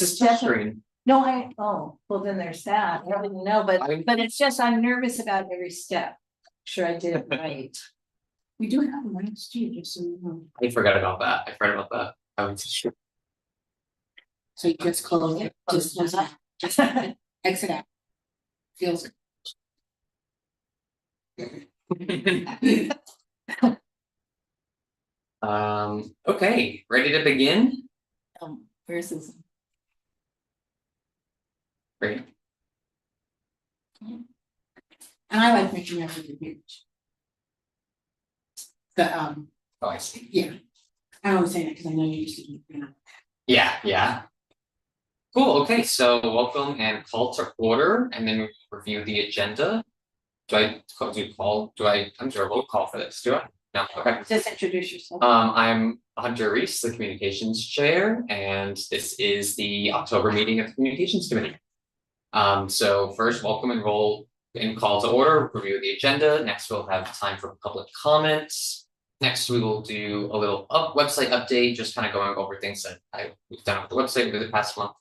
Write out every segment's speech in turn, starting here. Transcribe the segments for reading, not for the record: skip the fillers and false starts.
this touchscreen. No, well, then there's that. I didn't know, but it's just, I'm nervous about every step. Sure, I did it right. We do have one next year, just so you know. I forgot about that. I forgot about that. I was sure. So you just close it, just exit out. Feels good. Okay, ready to begin? Where's this? Great. And I like making everything huge. Oh, I see. Yeah. I always say that because I know you used to do it. Yeah. Cool. Okay, so welcome and call to order, and then review the agenda. I'm doing a roll call for this, do I? No, okay. Just introduce yourself. I'm Hunter Reese, the communications chair, and this is the October meeting of the communications committee. So first, welcome and roll in call to order, review the agenda. Next, we'll have time for public comments. Next, we will do a little website update, just kind of going over things that we've done with the website over the past month.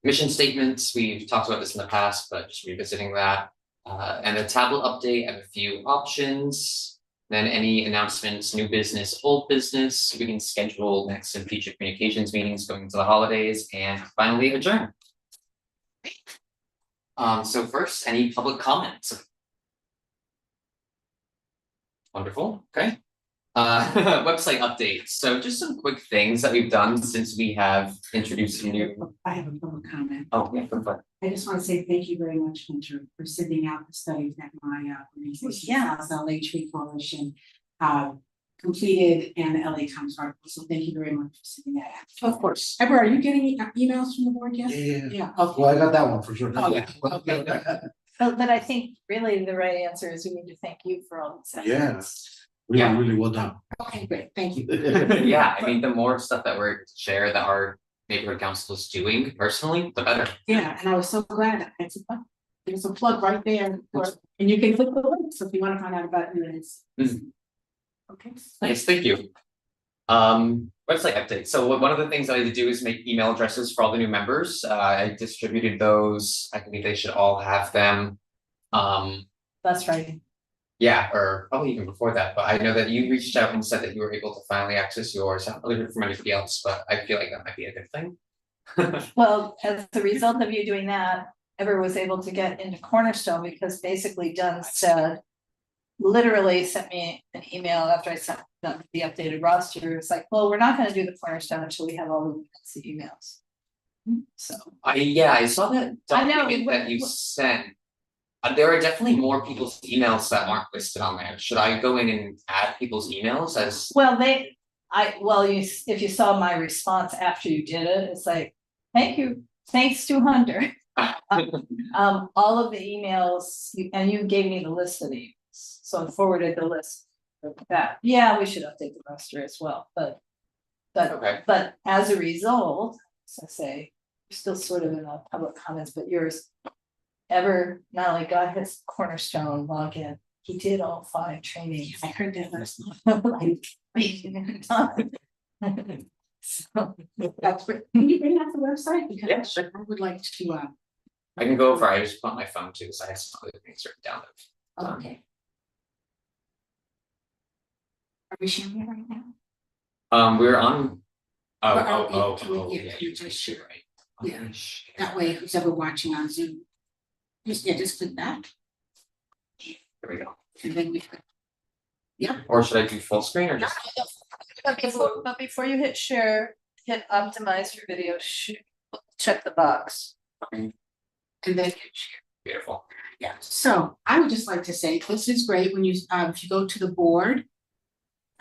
Mission statements, we've talked about this in the past, but just revisiting that. And a tablet update and a few options. Then any announcements, new business, old business, we can schedule next and future communications meetings going into the holidays, and finally adjourn. So first, any public comments? Wonderful, okay. Website updates. So just some quick things that we've done since we have introduced some new. I have a public comment. Oh, yeah, go for it. I just want to say thank you very much, Hunter, for sending out the studies that my organization, South LA Tree Coalition, completed, and the LA Times article. So thank you very much for sending that out. Of course. Ever, are you getting emails from the board yet? Yeah. Okay. Well, I got that one for sure. Oh, yeah. Okay. But I think really the right answer is we need to thank you for all this. Yeah, really well done. Okay, great. Thank you. Yeah, I mean, the more stuff that we're share that our neighborhood council is doing personally, the better. Yeah, and I was so glad that there's a plug right there, and you can click the link. So if you want to find out about it, okay. Nice, thank you. Website update. So one of the things that I did do is make email addresses for all the new members. I distributed those. I believe they should all have them. That's right. Yeah, or probably even before that, but I know that you reached out and said that you were able to finally access yours. I haven't really heard from anybody else, but I feel like that might be a good thing. Well, as a result of you doing that, Ever was able to get into Cornerstone because basically Dunn said, literally sent me an email after I sent the updated roster. It's like, well, we're not going to do the Cornerstone until we have all the emails. So I saw that document I know that you sent. There are definitely more people's emails that aren't listed on there. Should I go in and add people's emails as? Well, if you saw my response after you did it, it's like, thank you, thanks to Hunter. All of the emails, and you gave me the list of emails, so I forwarded the list of that. Yeah, we should update the roster as well, but as a result, as I say, you're still sort of in the public comments, but yours. Ever not only got his Cornerstone login, he did all 5 trainings. I heard that last night. So that's great. Can you bring that to the website? Because Yeah, sure. I would like to. I can go over. I just put on my phone too, so I have some other things written down. Okay. Are we sharing it right now? We're on. Yeah, Yeah, you just share. right. Yeah. That way, who's ever watching on Zoom, just click that. There we go. And then we could. Yeah. Or should I do full screen or just? but before you hit share, hit optimize your video. Check the box. And then hit share. Beautiful. Yeah. So I would just like to say this is great when you if you go to the board,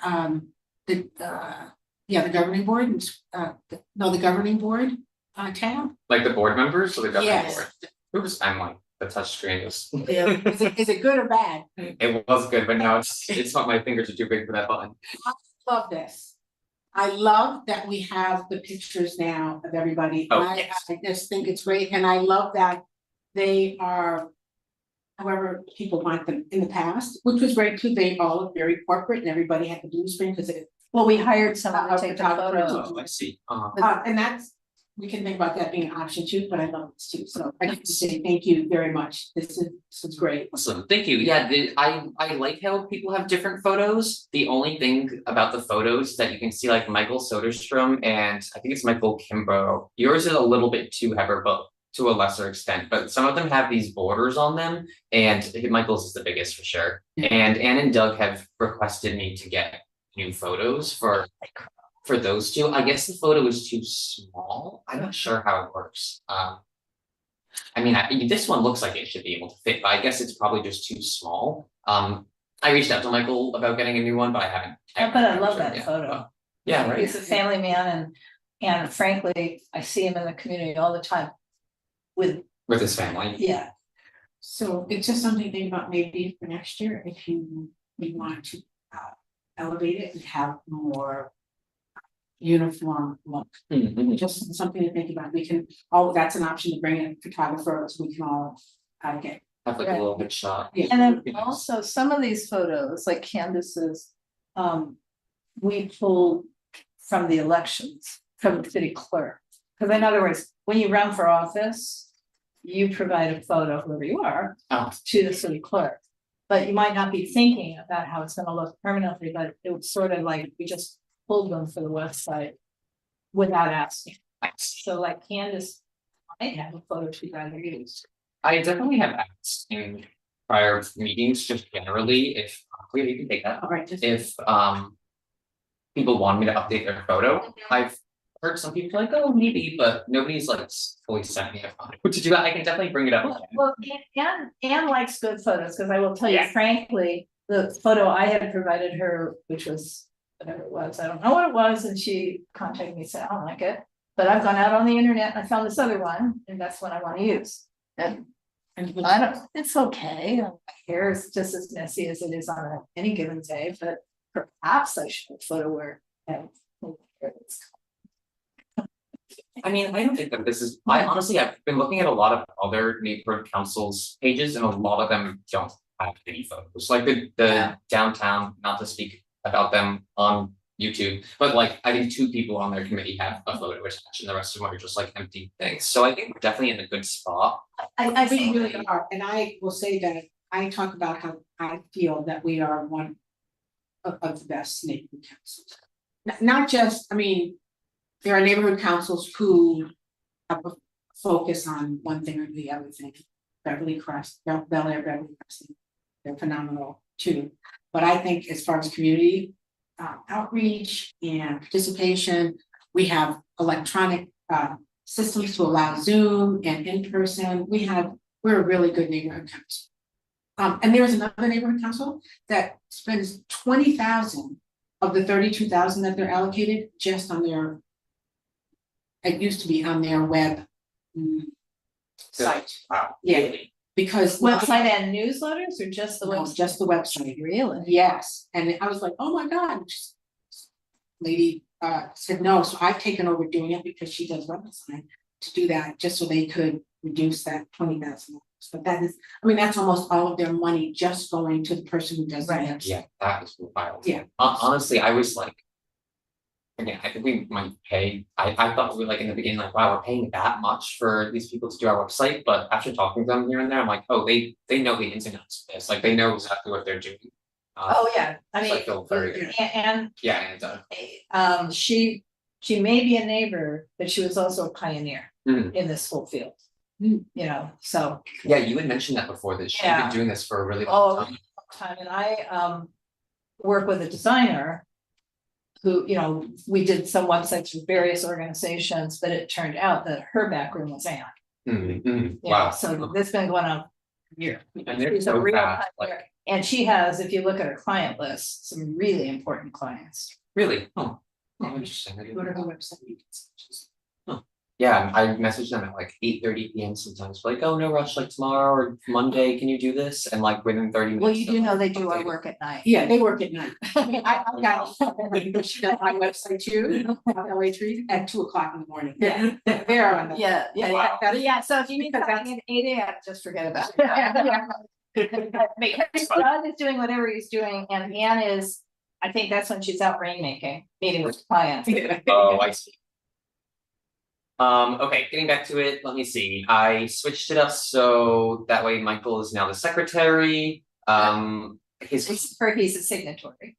the governing board, the governing board tab. Like the board members or the governing Yes. board? Oops, I'm like the touch screen was. Yeah. Is it good or bad? It was good, but now it's not, my fingers are too big for that button. I love this. I love that we have the pictures now of everybody. Oh, I yes. just think it's great, and I love that they are, however people want them in the past, which was great too. They all look very corporate, and everybody had the blue screen because it. Well, we hired someone to take the photo. Oh, I see. And that's we can think about that being an option too, but I love this too, so I have to say thank you very much, this is great. Awesome, thank you. Yeah, I like how people have different photos. The only thing about the photos that you can see, like Michael Soderstrom and I think it's Michael Kimbrough, yours is a little bit too heavy, but to a lesser extent, but some of them have these borders on them, and Michael's is the biggest for sure. Yeah. And Anne and Doug have requested me to get new photos for those two. I guess the photo is too small. I'm not sure how it works. I mean, this one looks like it should be able to fit, but I guess it's probably just too small. I reached out to Michael about getting a new one, but I haven't. But I love that yet, photo. but- Yeah, right. He's a family man and frankly, I see him in the community all the time. With, His family. yeah, So it's just something to think about maybe for next year, if you want to elevate it and have more uniform look, Mhm. just something to think about. We can, that's an option to bring in photographers, we can all get. Have like a little bit shot. Yeah. and then Be nice. also some of these photos, like Candace's, we pulled from the elections, from the city clerk. Because in other words, when you run for office, you provide a photo, whoever you are, Oh. to the city clerk. But you might not be thinking about how it's gonna look permanently, but it was sort of like, we just pulled them for the website without asking. So like Candace might have a photo she'd rather use. I definitely have asked in prior meetings, just generally, if, yeah, you can take that. All right, just. If people want me to update their photo, I've heard some people like, oh, maybe, but nobody's like fully sent me a photo to do that. I can definitely bring it up again. Well, Anne likes good photos, because I will tell you Yeah. frankly, the photo I had provided her, which was whatever it was, I don't know what it was, and she contacted me, and said, I don't like it. But I've gone out on the internet and I found this other one, and that's what I want to use. And I don't, it's okay, my hair is just as messy as it is on any given day, but perhaps I should photo where. I mean, I don't think that this is, I honestly, I've been looking at a lot of other neighborhood councils pages and a lot of them don't have any photos, like the Yeah. downtown, not to speak about them on YouTube. But like, I think 2 people on their committee have a photo attached and the rest of them are just like empty things, so I think we're definitely in a good spot. I We think really are, and I will say that I talk about how I feel that we are one of the best neighborhood councils. Not just, I mean, there are neighborhood councils who have a focus on one thing or the other thing. Beverly Crest, Bel Air, Beverly Crest, they're phenomenal too. But I think as far as community outreach and participation, we have electronic systems to allow Zoom and in-person. We're a really good neighborhood council. And there's another neighborhood council that spends 20,000 of the 32,000 that they're allocated just on their. It used to be on their web site, Wow. Yeah. Really? because. website and newsletters, or just the No, website? just the website. Really? Yes, and I was like, oh my God. Lady said no, so I've taken over doing it because she does web design to do that, just so they could reduce that 20,000. But that is, I mean, that's almost all of their money just going to the person who does the Right. website. Yeah, that is wild. Yeah. Honestly, I was like. Again, I think we might pay, I thought we were like in the beginning, like, wow, we're paying that much for these people to do our website, but after talking to them here and there, I'm like, oh, they know the ins and outs of this, like, they know exactly what they're doing. Oh, yeah, I So I mean, feel very good. and Yeah, and she may be a neighbor, but she was also a pioneer Mhm. in this whole field. Mm. You know, so. yeah, you had mentioned that before, that she'd been Yeah. doing this for a really Oh, long time. And I work with a designer. Who, you know, we did some websites for various organizations, but it turned out that her background was Anne. Mhm, mhm. You know, Wow. so this has been going on for years. And they're She's a so real fast, pioneer. like, And she has, if you look at her client list, some really important clients. really, oh, interesting. I didn't Go to know her that. website. you can see. Yeah, I messaged them at like 8:30 PM sometimes, like, oh, no rush, like tomorrow or Monday, can you do this? And like within 30 minutes. Well, you do they're know like, they do our "Updated." work at night. Yeah, they work at night. I mean, I got, she does my website too, LA3 at 2:00 in the morning. Yeah. They're on the. Yeah, yeah, Wow. yeah, yeah, so if you need Because something at 8 AM, just forget about it. Yeah. Because Doug is doing whatever he's doing, and Anne is, I think that's when she's out rainmaking, meeting with clients. Oh, I see. Okay, getting back to it, let me see. I switched it up so that way Michael is now the secretary. He's He's a signatory.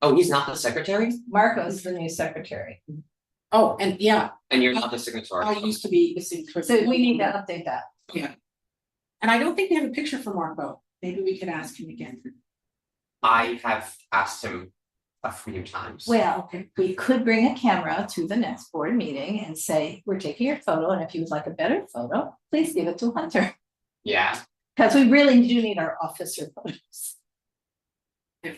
oh, he's not the secretary? Marco's the new secretary. Oh, and yeah, And you're not the signatory. I used to be the signatory. So we need to update that. Yeah. And I don't think we have a picture for Marco. Maybe we could ask him again. I have asked him a few times. Well, Okay. we could bring a camera to the next board meeting and say, we're taking your photo, and if you would like a better photo, please give it to Hunter. Yeah, Because we really do need our officer photos.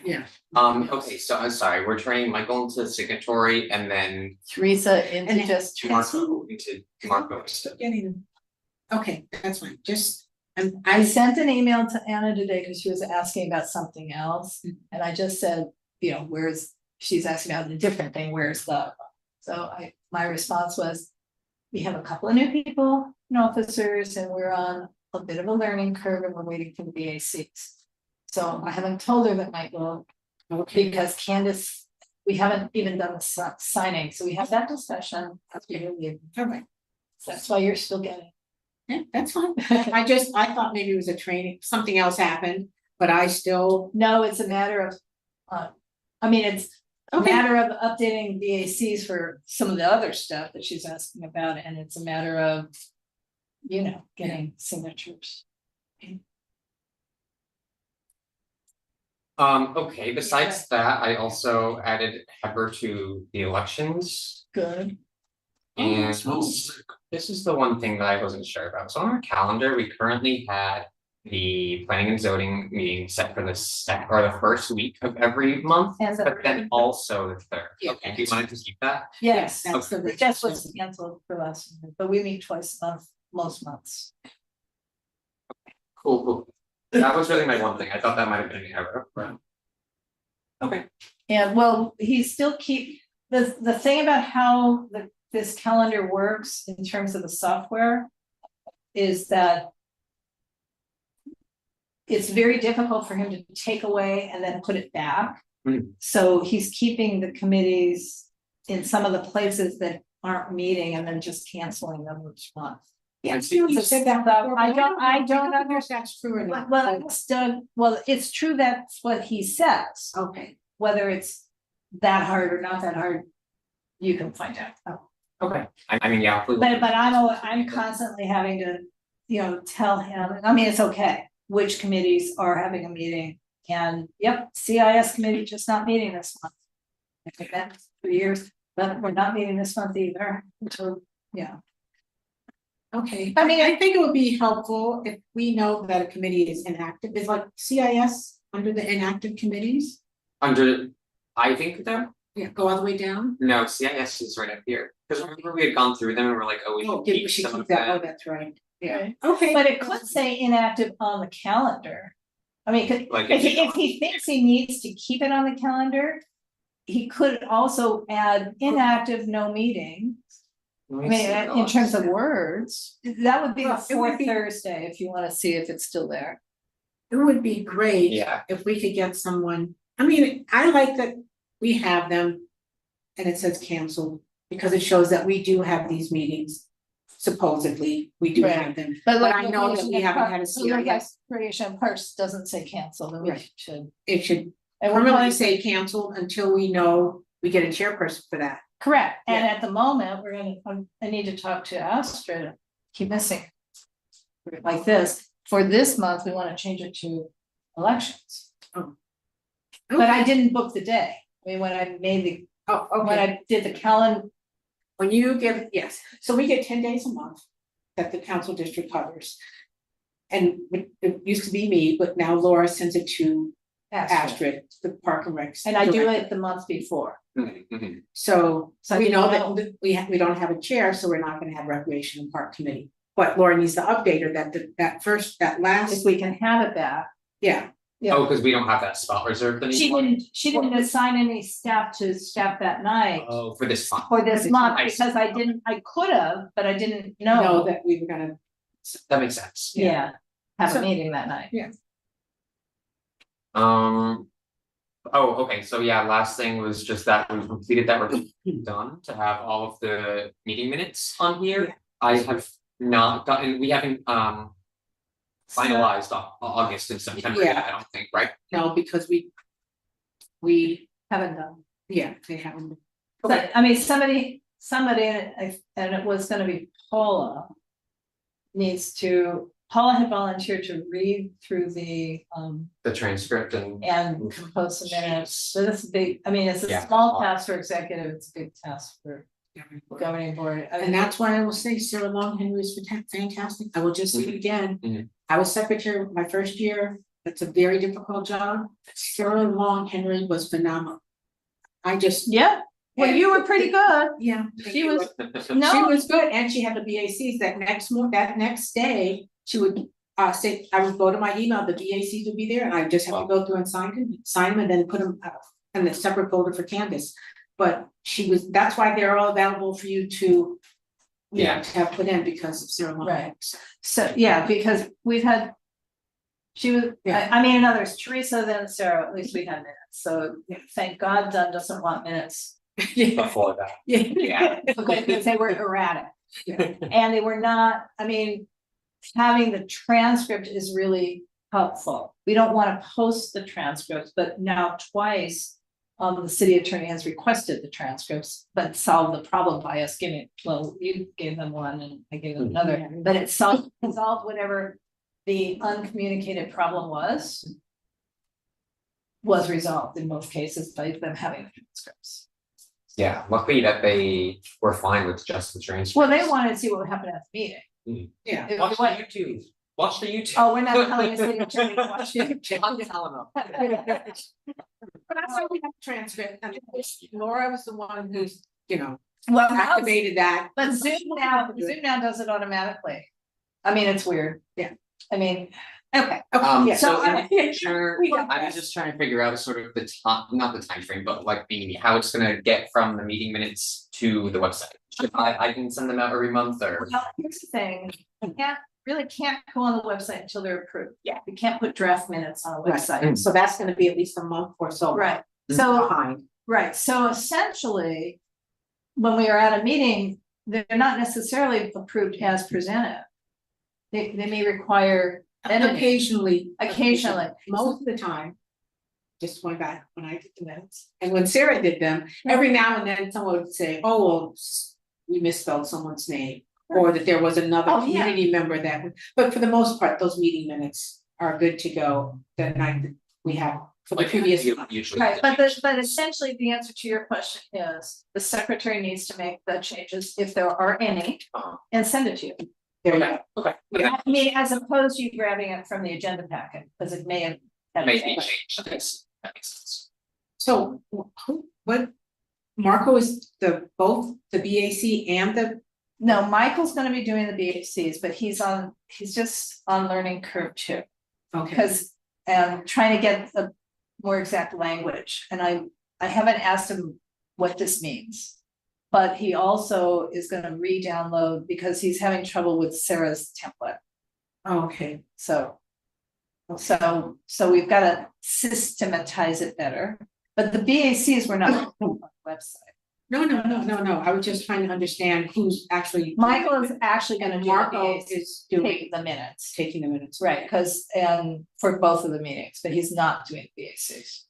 Yeah. okay, so I'm sorry, we're turning Michael into signatory and then Teresa into And just. Marco into Marco. Getting. Okay, that's fine, just, I sent an email to Anna today because she was asking about something else, and I just said, you know, she's asking about a different thing, where's the? So my response was, we have a couple of new people and officers, and we're on a bit of a learning curve, and we're waiting for the BACs. So I haven't told her that might go, okay, because Candace, we haven't even done the signing, so we have that discussion. all right, So that's why you're still getting. yeah, that's fine. I thought maybe it was a training, something else happened, but I still, No, it's a matter of, I mean, it's a okay, matter of updating BACs for some of the other stuff that she's asking about, and it's a matter of, you know, getting signatures. Okay, besides that, I also added Heber to the elections. Good. And Smooth. this is the one thing that I wasn't sure about. So on our calendar, we currently had the planning and zoning meeting set for the first week of every month, And the- but then also the third. Yeah. Okay, do you mind to keep that? Yes, that's the. that's what's canceled for us, but we meet twice a month, most months. Cool. That was really my one thing. I thought that might have been an error. But... Okay. And well, he still the thing about how this calendar works in terms of the software is that it's very difficult for him to take away and then put it back. Mm. So he's keeping the committees in some of the places that aren't meeting and then just canceling them each month. Yeah, And you said that before, I but don't know if that's true or not. Well, it's true, that's what he says. Okay, Whether it's that hard or not that hard, you can find out. Okay. I mean, yeah. But I'm constantly having to, you know, tell him, I mean, it's okay, which committees are having a meeting. And yep, CIS committee just not meeting this month. I think that's 3 years, but we're not meeting this month either, until, yeah. okay, I mean, I think it would be helpful if we know that a committee is inactive, is like CIS under the inactive committees? I think that, Yeah, go all the way down. no, CIS is right up here. Because remember we had gone through them and we're like, oh, we Oh, should we keep should some keep of that, oh, that. that's right, yeah, Right. okay. But it could say inactive on the calendar. I mean, Like if he thinks he needs to keep it on the calendar, he could also add inactive, no meeting. I mean, in terms of words, that would be the Well, it would fourth be- Thursday, if you wanna see if it's still there. It would be great. Yeah. If we could get someone, I mean, I like that we have them. And it says canceled, because it shows that we do have these meetings. Supposedly, we do have them, but I know that we haven't had a CIS. Creation of parks doesn't say cancel, then we Right. should. It should And we're permanently going say canceled until we know we get a chairperson for that. correct, and Yeah. at the moment, we're gonna, I need to talk to Astra, keep missing. Like this, for this month, we wanna change it to elections, but I didn't book the day, I mean, when I made the, Oh, when okay, I did the calendar. when you give, yes, so we get 10 days a month that the council district covers. And it used to be me, but now Laura sends it to Astrid, the Park and Rec. And I do director. it the month before. Mhm. So So I we didn't know know. that we don't have a chair, so we're not gonna have recreation and park committee. But Laura needs to update her that that If last, we can have it back. yeah, Oh, because we don't have that spot reserved anymore. She didn't assign any staff to staff that night Oh, for this month. for this month, I see. because I could have, but I didn't know know. that we were gonna, That makes sense. Yeah, have a So- meeting that night. Um, Oh, okay, so yeah, last thing was just that we completed that, we're done to have all of the meeting minutes on here. I have not gotten, we haven't finalized August and September yet, Yeah. I don't think, right? No, because we, Haven't done. yeah, they haven't. But, I mean, somebody, and it was gonna be Paula. Paula had volunteered to read through the, The transcript and. and compose some minutes, so this is big, I mean, it's a Yeah. small task for executive, it's a big task for governing board. I And mean, that's why I will say Sarah Long Henry is fantastic. I will just say it again. Mhm. I was secretary my first year. It's a very difficult job. Sarah Long Henry was phenomenal. I just, yeah, well, you were pretty good, yeah. she was, She no, was good, and she had the BACs that next day, she would say, I would go to my email, the BACs would be there, and I just have to go through and sign them and then put them in a separate folder for Canvas. But that's why they're all available for you to, you know, to have put in because of Sarah Long. Right. so, yeah, because we've had. She was, Yeah. I mean, in others, Teresa, then Sarah, at least we had minutes, so thank God Dunn doesn't want minutes. Before that, Yeah. Because they were erratic. Yeah. And they were not, I mean, having the transcript is really helpful. We don't want to post the transcripts, but now twice. The city attorney has requested the transcripts, but solved the problem by us giving, well, you gave them one and I gave them another, Yeah. but it solved whatever the uncommunicated problem was. Was resolved in most cases by them having the transcripts. yeah, luckily that they were fine with just the transcript. Well, they wanted to see what would happen at the meeting. Yeah. It Watch was the what- YouTube, watch the YouTube. Oh, we're not telling the city attorney to watch it. I'm telling them. But that's why we have a transcript, and Laura was the one who's, you know, Well, activated that. but Zoom now does it automatically. I mean, it's weird. Yeah. I mean, okay. Yeah. So in I- the future, We got I was just trying to figure out sort of the time, not the time frame, but like how it's gonna get from the meeting minutes to the website. Should I can send them out every month or? Well, here's the thing, you can't go on the website until they're approved. Yeah. You can't put draft minutes on a Right. website. So that's gonna be at least a month or so. Right, so, Behind. right, so essentially. When we are at a meeting, they're not necessarily approved as presented. They may require editing. Occasionally. Most of the time. Just going back when I did the minutes, and when Sarah did them, every now and then someone would say, oh, well, we misspelled someone's name. Or that there was another Oh, yeah. community member that, but for the most part, those meeting minutes are good to go that night that we have for the Like previous. usually. Right, but essentially the answer to your question is, the secretary needs to make the changes if there are any. Uh-huh. And send it to you. There you go. Okay. I mean, as opposed to you grabbing it from the agenda packet, because it may have. Maybe change, that makes sense. So what, Marco is both the BAC and the, No, Michael's gonna be doing the BACs, but he's just on learning curve too. okay, Because trying to get the more exact language, and I haven't asked him what this means. But he also is gonna re-download because he's having trouble with Sarah's template, okay, so we've gotta systematize it better. But the BACs were not on the website. no, I was just trying to understand who's actually. Michael is actually gonna And do the Marco BACs, is doing, take the minutes. taking the minutes. Right, because for both of the meetings, but he's not doing BACs.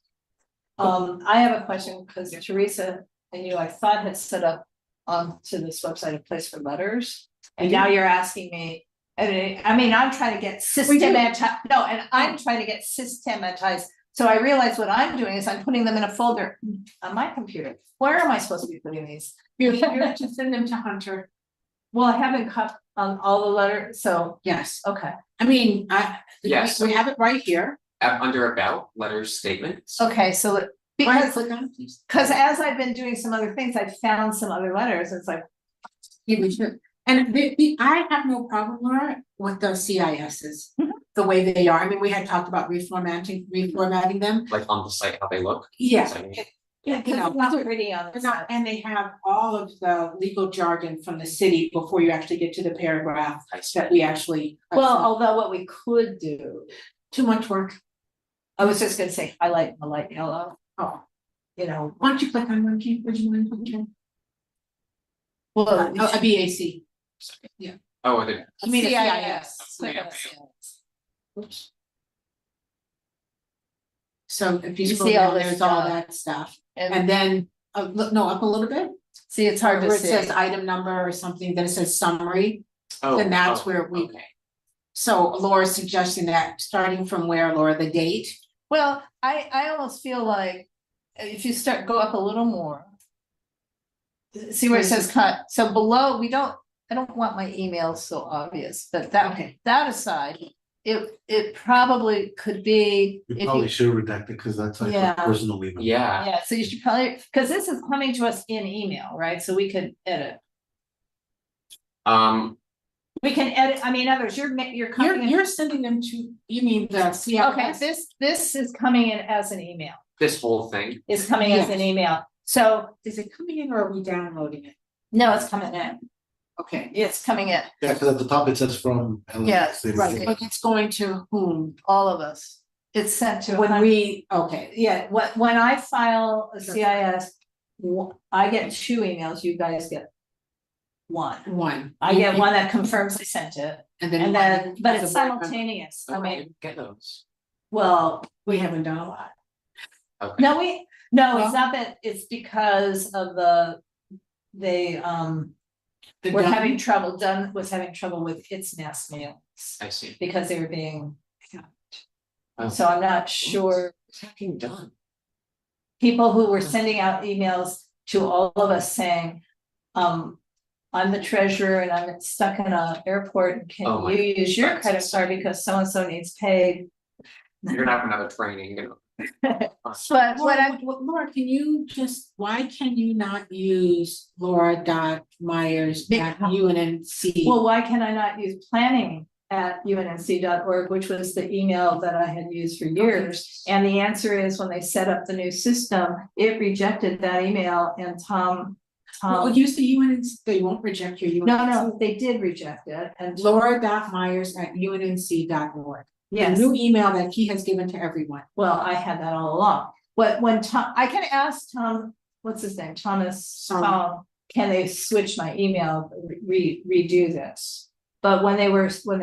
I have a question, because Teresa and you, I thought had set up onto this website a place for letters. And now you're asking me, I mean, I'm trying to get systematized, no, and I'm trying to get systematized. So I realize what I'm doing is I'm putting them in a folder on my computer. Where am I supposed to be putting these? You're to send them to Hunter, Well, I haven't cut on all the letters, so, yes, okay, I mean, Yes. we have it right here. Under about letters statements. okay, so Go ahead, because. click on it, please. Cause as I've been doing some other things, I found some other letters, it's like, Yeah, we should. And I have no problem, Laura, with the CISs, Mhm. the way they are. I mean, we had talked about reformatting them. Like on the site, how they look. Yeah. So, yeah, You know, it's not pretty on They're this not, side. and they have all of the legal jargon from the city before you actually get to the paragraph that we actually. Well, although what we could do, Too much work. I was just gonna say highlight in the light yellow. Oh, you know, why don't you click on one, Kate, would you mind clicking? well, Oh, a BAC. Oh, the, I mean, CIS. Click on Yeah. CIS. Oops. So if you You scroll see all down, this there's all stuff. that stuff, And and then, look, no, up a little bit. see, it's hard to Where it see. says item number or something, then it says summary, oh. then that's oh, where we. okay. So Laura's suggesting that, starting from where, Laura, the date? Well, I almost feel like if you go up a little more. See where it says cut, so below, I don't want my emails so obvious, but that aside, it probably could be. You if probably should redact it because that's like Yeah. a personal email. Yeah, Yeah, so you should probably, because this is coming to us in email, right, so we could edit. We can edit, I mean, others, you're coming in. You're sending them to, you mean the CIS? Okay, this is coming in as an email, this whole thing, is coming as an Yes. email, so, Is it coming in or are we downloading it? no, it's coming in, Okay, it's coming in, Yeah, because at the top it says from. LA. Yes, right, but it's going to whom? all of us, it's sent to. When we, okay, Yeah, when I file a CIS, I get 2 emails, you guys get 1. one. I get one that confirms I sent it, And and then. then, but as it's a board member. simultaneous, I mean, get those. well, We haven't done a lot. Okay. no, no, Well- it's not that, it's because of they, The were done- having trouble, was having trouble with its mass mail. I see. Because they were being, Oh. so I'm not sure, It's hacking done. people who were sending out emails to all of us saying, I'm the treasurer and I'm stuck in an airport, Oh can my- you use your credit card because so-and-so needs paid? You're gonna have another training, you know. But what I, Laura, can you just, why can you not use Laura.Myers at UNNC? well, why can I not use planning@unnc.org, which was the email that I had used for years? And the answer is, when they set up the new system, it rejected that email, and Well, use the UNNC, they won't reject your UNNC. no, they did reject it, and Laura.Myers at UNNC.org. The yes, new email that he has given to everyone. well, I had that all along. But when Tom, I can ask Tom, what's his name, Thomas, can they switch my email, redo this? But when they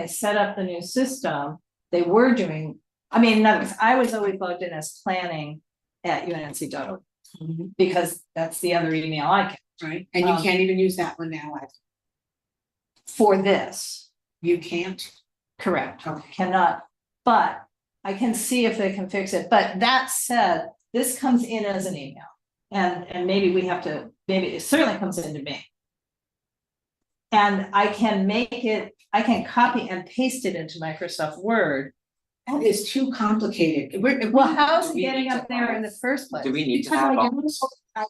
set up the new system, they were doing, I mean, in other words, I was always logged in as planning@unnc.org, because that's the other email I get Right, and you Um, can't even use that one now, for this, you can't. correct, Okay. cannot. But I can see if they can fix it, but that said, this comes in as an email. And maybe we have to, maybe it certainly comes into me. And I can I can copy and paste it into Microsoft Word. That is too complicated. Well, how is Do it we getting need to up there in the first place? Do we need to Because have? I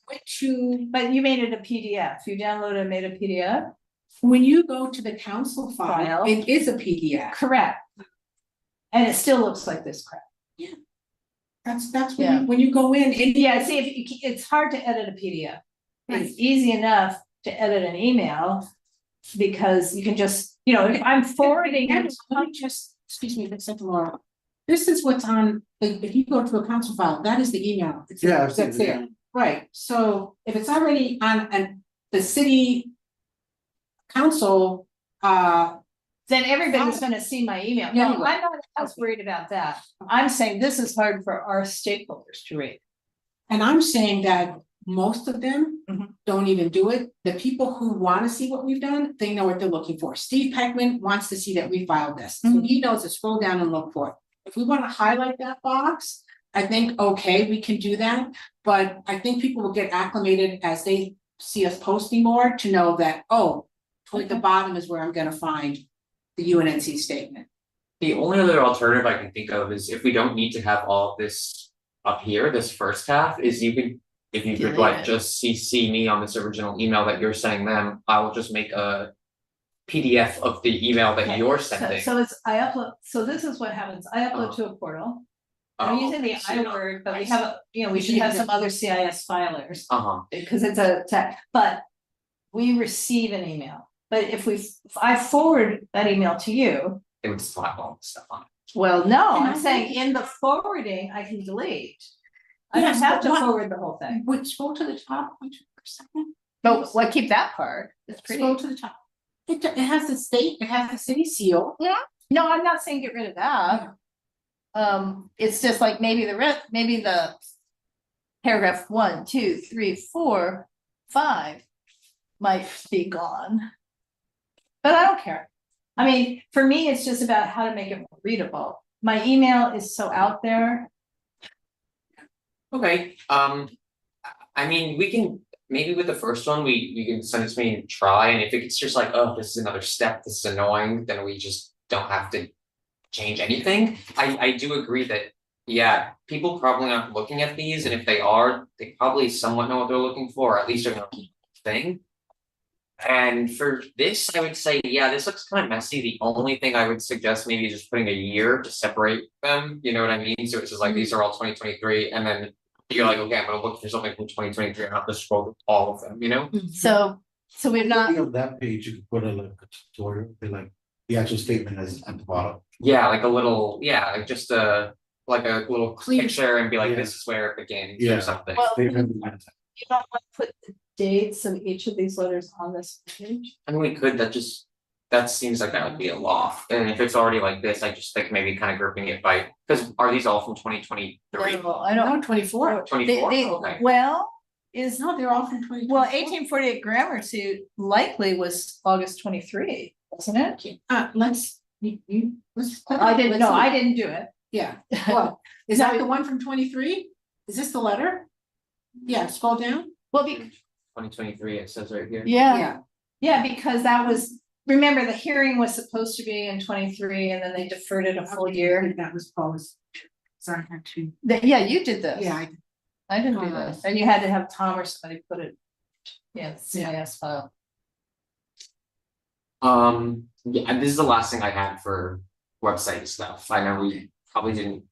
went to, But you made it a PDF, you downloaded and made a PDF? when you go to the council File. file, it is a PDF. Correct. And it still looks like this crap. That's Yeah. when you go in, and Yeah, see, it's hard to edit a PDF. It's easy enough to edit an email. Because you can just, if I'm forwarding. And let me just, excuse me, that's Laura. This is what's on, if you go to a council file, that is the email. Yeah, I've seen That's it, there, yeah. right, so if it's already on the city council, Then everybody's gonna see my email. No, Anyway. I'm not as worried about that. I'm saying this is hard for our stakeholders to read. and I'm saying that most of them Mhm. don't even do it. The people who wanna see what we've done, they know what they're looking for. Steve Peckman wants to see that we filed this, so Mhm. he knows to scroll down and look for it. If we wanna highlight that box, I think, okay, we can do that, but I think people will get acclimated as they see us posting more to know that, oh, toward the Okay. bottom is where I'm gonna find the UNNC statement. The only other alternative I can think of is if we don't need to have all of this up here, this first half, is if you could Delete like it. just CC me on this original email that you're sending them, I will just make a PDF of the email that Okay, you're So sending. I upload, so this is what happens. I upload to a portal. I'm Oh, using the I see. iWord, but I we see. have, we should have some other CIS filers. Uh-huh, Because it's a tech, but we receive an email. But if I forward that email to you, it would slap all the stuff on it. well, no, Can I'm I saying make- in the forwarding, I can delete. I don't Yes, have but to what- forward the whole thing. Which scroll to the top, for a second, But what, keep that part, it's pretty. scroll to the top. It has the state, it has the city seal. No, I'm not saying get rid of that. It's just like maybe maybe the paragraph 1, 2, 3, 4, 5 might be gone. But I don't care. I mean, for me, it's just about how to make it more readable. My email is so out there. Okay, I mean, we can, maybe with the first one, we can send it to me and try, and if it's just like, oh, this is another step, this is annoying, then we just don't have to change anything. I do agree that, yeah, people probably aren't looking at these, and if they are, they probably somewhat know what they're looking for, or at least they're gonna keep the thing. And for this, I would say, yeah, this looks kind of messy. The only thing I would suggest maybe is just putting a year to separate them, you know what I mean? So it's just like, these are all 2023, and then you're like, okay, I'm gonna look for something from 2023, and I'll have to scroll through all of them, you know? So we're not, On that page, you could put a like a tutorial, be like, the actual statement is at the bottom. Yeah, like a little, yeah, like just like a little Clear. picture and be like, Yeah. this is where it begins Yeah. or something. well, They've you been- don't want to put the dates of each of these letters on this page? I mean, we could, that seems like that would be a law, and if it's already like this, I just think maybe kind of grouping it by, because are these all from 2023? No, I don't. No, 24. 24, okay. Well, is, No, they're all from 20. well, 1848 Gramercy likely was August 23, wasn't it? Let's, let's. I didn't, no, I didn't do it. Yeah, what, is that the one from 23? Is this the letter? Yeah, scroll down. Well, 2023, it says right here. yeah, because that was, remember, the hearing was supposed to be in 23 and then they deferred it a full year. That was Paul's. Sorry, I had to. Yeah, you did this. Yeah, I didn't do this, and you had to have Tom or somebody put it. Yeah, CIS file. Yeah, and this is the last thing I had for website stuff. I know we probably didn't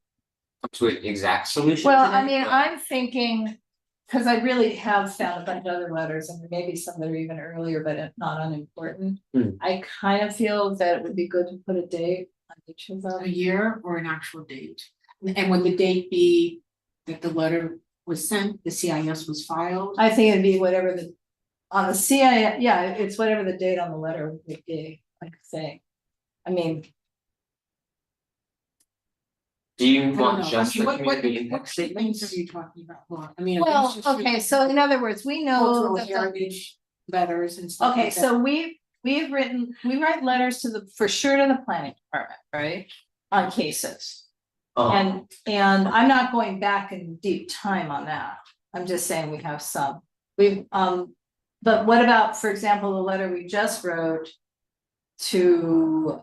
come to an exact solution. Well, today, I mean, but- I'm thinking, because I really have found a bunch of other letters, and maybe some that are even earlier, but not unimportant. Hmm. I kind of feel that it would be good to put a date on each of a them. year or an actual date. And would the date be that the letter was sent, the CIS was filed? I think it'd be whatever the, on the CI, yeah, it's whatever the date on the letter would be, like I say. I mean, Do you I don't want know. just I the mean, community what impact things statements? are you talking about, Laura? I mean. well, it's just okay, so in other words, we know Cultural that the- heritage letters and stuff. okay, like that. so we write letters to the, for sure to the planning department, right? On cases. And I'm not going back in deep time on that. I'm just saying we have some. We've, but what about, for example, the letter we just wrote to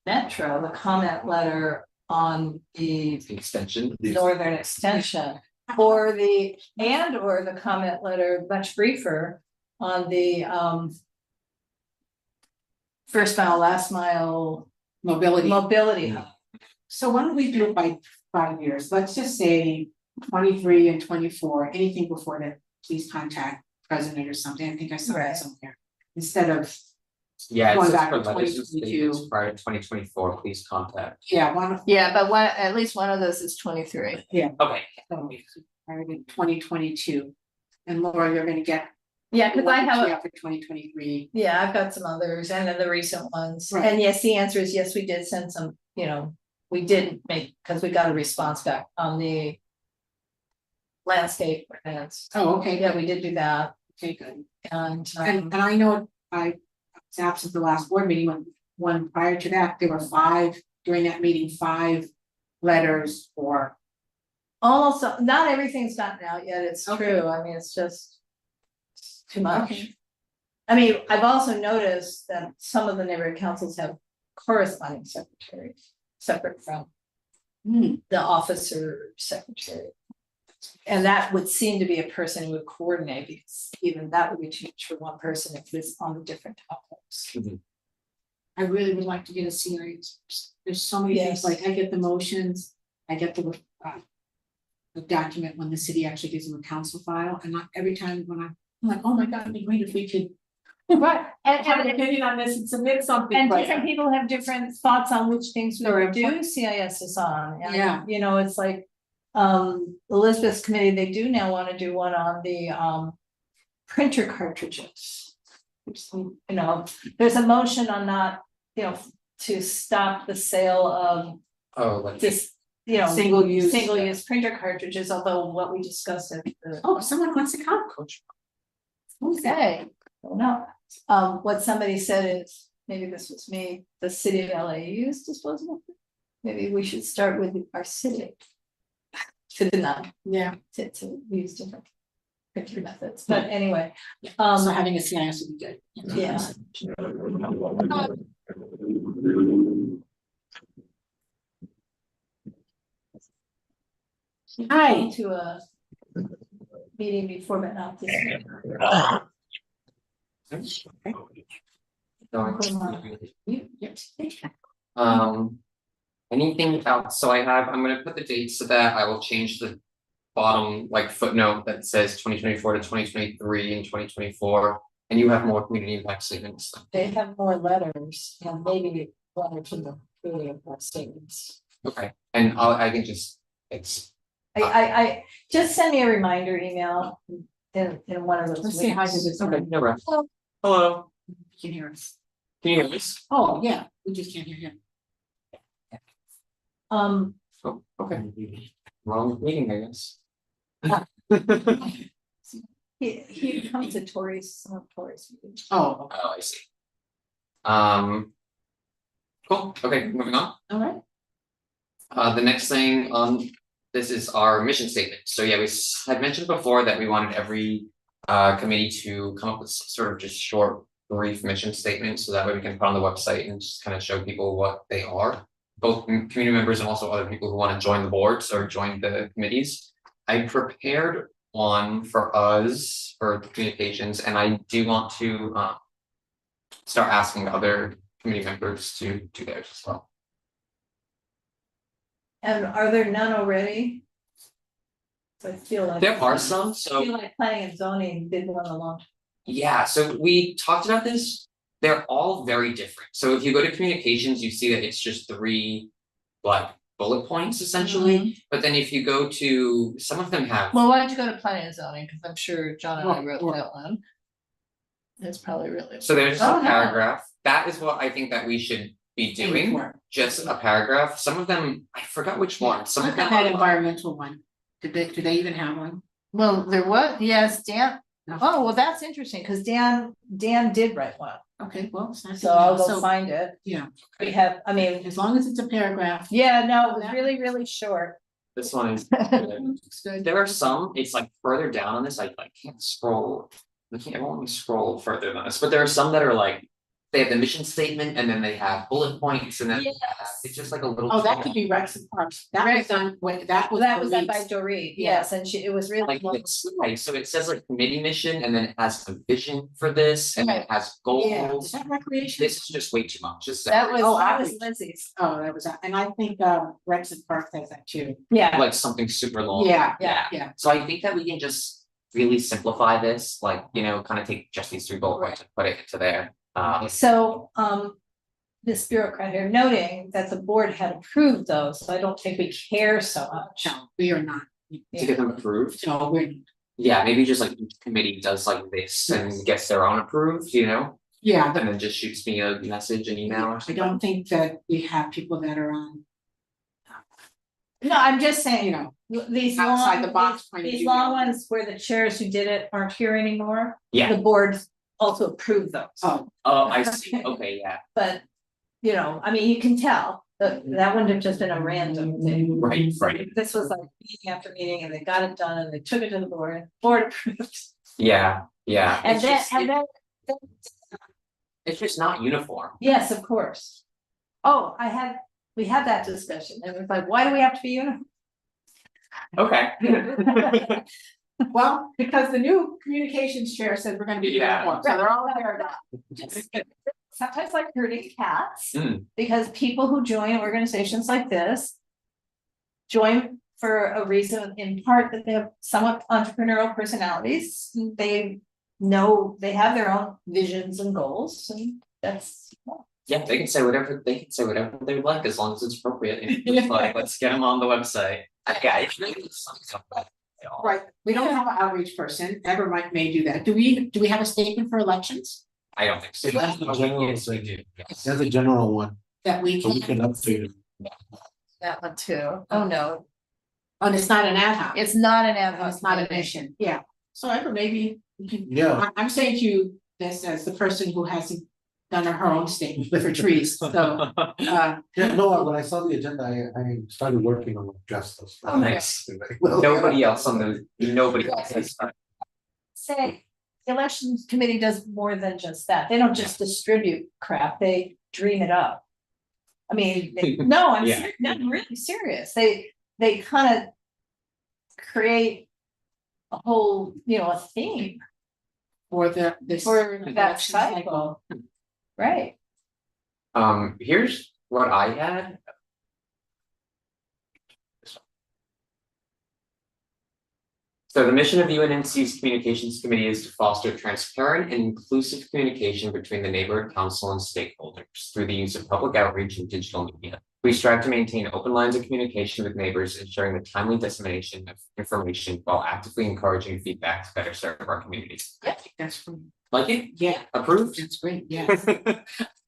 Metro, the comment letter on the Extension. northern extension, or the, and or the comment letter, much briefer, on the first mile, last mile Mobility. mobility hub. So why don't we do it by 5 years? Let's just say 23 and 24, anything before that, please contact president or something. I think I saw Right. that somewhere. Instead of, Yeah, it Going says back for to letters and 2022. statements prior to 2024, please contact. yeah, one of, Yeah, but one, at least one of those is 23. Okay, prior to 2022. And Laura, you're gonna get. Yeah, because I have, Yeah, for 2023. yeah, I've got some others and then the recent ones. Right. And yes, the answer is yes, we did send some, you know, we did make, because we got a response back on the landscape plans. Oh, okay, Yeah, we did do that. okay, good. And And I know I was absent the last board meeting, when one prior to that, there were 5, during that meeting, 5 letters or. almost, not everything's gotten out yet, it's Okay. true, I mean, it's just too much. Okay. I mean, I've also noticed that some of the neighborhood councils have corresponding secretaries, separate from the officer secretary. And that would seem to be a person who would coordinate, because even that would be too much for one person if it's on the different topics. I really would like to get a series. There's so many things, Yes. like I get the motions, I get the document when the city actually gives them a council file, and not every time when I'm like, oh my god, it'd be great if we could. Right, Have an opinion on this and submit something. and but- different people have different thoughts on which things we Sure. would do CISs on, Yeah. and, you know, it's like. Elizabeth's committee, they do now want to do one on the printer cartridges. You know, there's a motion on not, you know, to stop the sale of Oh, like. this, you know. Single use. Single-use printer cartridges, although what we discussed at the. Oh, someone wants to come. Okay, no, what somebody said is, maybe this was me, the city of LA use disposable. Maybe we should start with our city. To deny, Yeah, to use different printer methods, but anyway, so having a CIS would be good. yeah. Hi. To a meeting before, but not this. Anything else? So I'm gonna put the dates to that. I will change the bottom like footnote that says 2024 to 2023 and 2024. And you have more community impact statements. They have more letters and maybe one or two community impact statements. Okay, and I can just, I just send me a reminder email in one of those. Let's say hi to weeks. this. okay, no rush. Hello. Hello, You can hear us. can you hear this? Oh, yeah, we just can't hear him. Um, Oh, okay, wrong meeting, I guess. he comes to Tori's, some of Tori's meetings. Oh, Oh, I see. Cool, okay, moving on. all right. The next thing, this is our mission statement. So yeah, we had mentioned before that we wanted every committee to come up with some sort of just short, brief mission statement, so that way we can put on the website and just kind of show people what they are. Both community members and also other people who want to join the boards or join the committees. I prepared one for us for the communications, and I do want to start asking other committee members to do theirs as well. And are there none already? So I feel like. There are some, I so feel like planning and zoning did one a long time. yeah, so we talked about this. They're all very different. So if you go to communications, you see that it's just 3 like bullet points essentially. But then if you go to, some of them have. Well, why don't you go to planning and zoning, because I'm sure John and I Well, wrote that one. It's probably really. So there's Oh, a no. paragraph. That is what I think that we should be doing. Before. Just a paragraph. Some of them, I forgot which one. Some of Look at them. that environmental one. Do they even have one? Well, there was, yes, Dan, No. oh, well, that's interesting, because Dan did write one, Okay, well, it's not. so I'll go So, find it. yeah, We have, I mean, as long as it's a paragraph. yeah, no, it was really, really short. This one is. Looks good. There are some, it's like further down on this, I can't scroll. I won't let me scroll further than this, but there are some that are like. They have the mission statement and then they have bullet points and then. Yes. It's just like a little. Oh, that could be Rex and Parks. That was done, that was. Well, that was done by Dorit's. Dorit, Yeah. yes, and it was really. Like it's, right, so it says like committee mission and then it has a vision for this and then it has Yeah, is goals. that recreation? This is just way too much, just. That was outreach. Lizzie's, Oh, that was, and I think Rex and Parks has that too. yeah, Like something super long. Yeah, yeah. yeah. So I think that we can just really simplify this, like, kind of take just these 3 bullet points and put it into there. So, this bureaucrat here noting that the board had approved those, so I don't think we care so much. No, we are not. To get them approved, No, we're, yeah, maybe just like each committee does like this and Yes. gets their own approved, yeah, and then just shoots me a message, an email or I something. don't think that we have people that are on, No, I'm just saying, you know, these outside long, the box point of these view. long ones where the chairs who did it aren't here anymore. Yeah. The board also approved those, Oh, Oh, I see, okay, yeah, but, I mean, you can tell, that wouldn't have just been a random thing. right. This was like meeting after meeting, and they got it done, and they took it to the board approved. Yeah. And It's then, just- and then, It's just not uniform. yes, of course. Oh, we had that discussion, and it's like, why do we have to be uniform? Okay. well, because the new communications chair said we're gonna be Yeah. uniform, so they're all there now. Sometimes like herding cats, Mm. because people who join organizations like this. Join for a reason, in part that they have somewhat entrepreneurial personalities, they know they have their own visions and goals, and that's. Yeah, they can say whatever they would like as long as it's appropriate. It's like, let's get them on the website. Yeah, it's really something about it all. Right, we don't have an outreach person, ever Mike may do that. Do we have a statement for elections I don't think so. It has a general Yes, we thing. do. Yes. That's a general one, that we so we can? can update it. That one too. Oh, no, Oh, it's not an ad hoc. it's not an ad hoc. It's not a committee. mission, yeah. So ever maybe you can. Yeah. I'm saying to you this as the person who hasn't done her own statement for trees, so, Yeah, no, when I saw the agenda, I started working on just those. Oh, nice. Nobody else on nobody else has. Say, the elections committee does more than just that. They don't just distribute crap, they dream it up. I mean, no, Yeah. I'm really serious. They kind of create a whole, a theme for this. for that election cycle. Right. Here's what I had. So the mission of UNNC's Communications Committee is to foster transparent and inclusive communication between the neighborhood council and stakeholders through the use of public outreach and digital media. We strive to maintain open lines of communication with neighbors, ensuring the timely dissemination of information while actively encouraging feedback to better serve our communities. I think that's from, Like it? yeah, Approved? that's great, yeah. I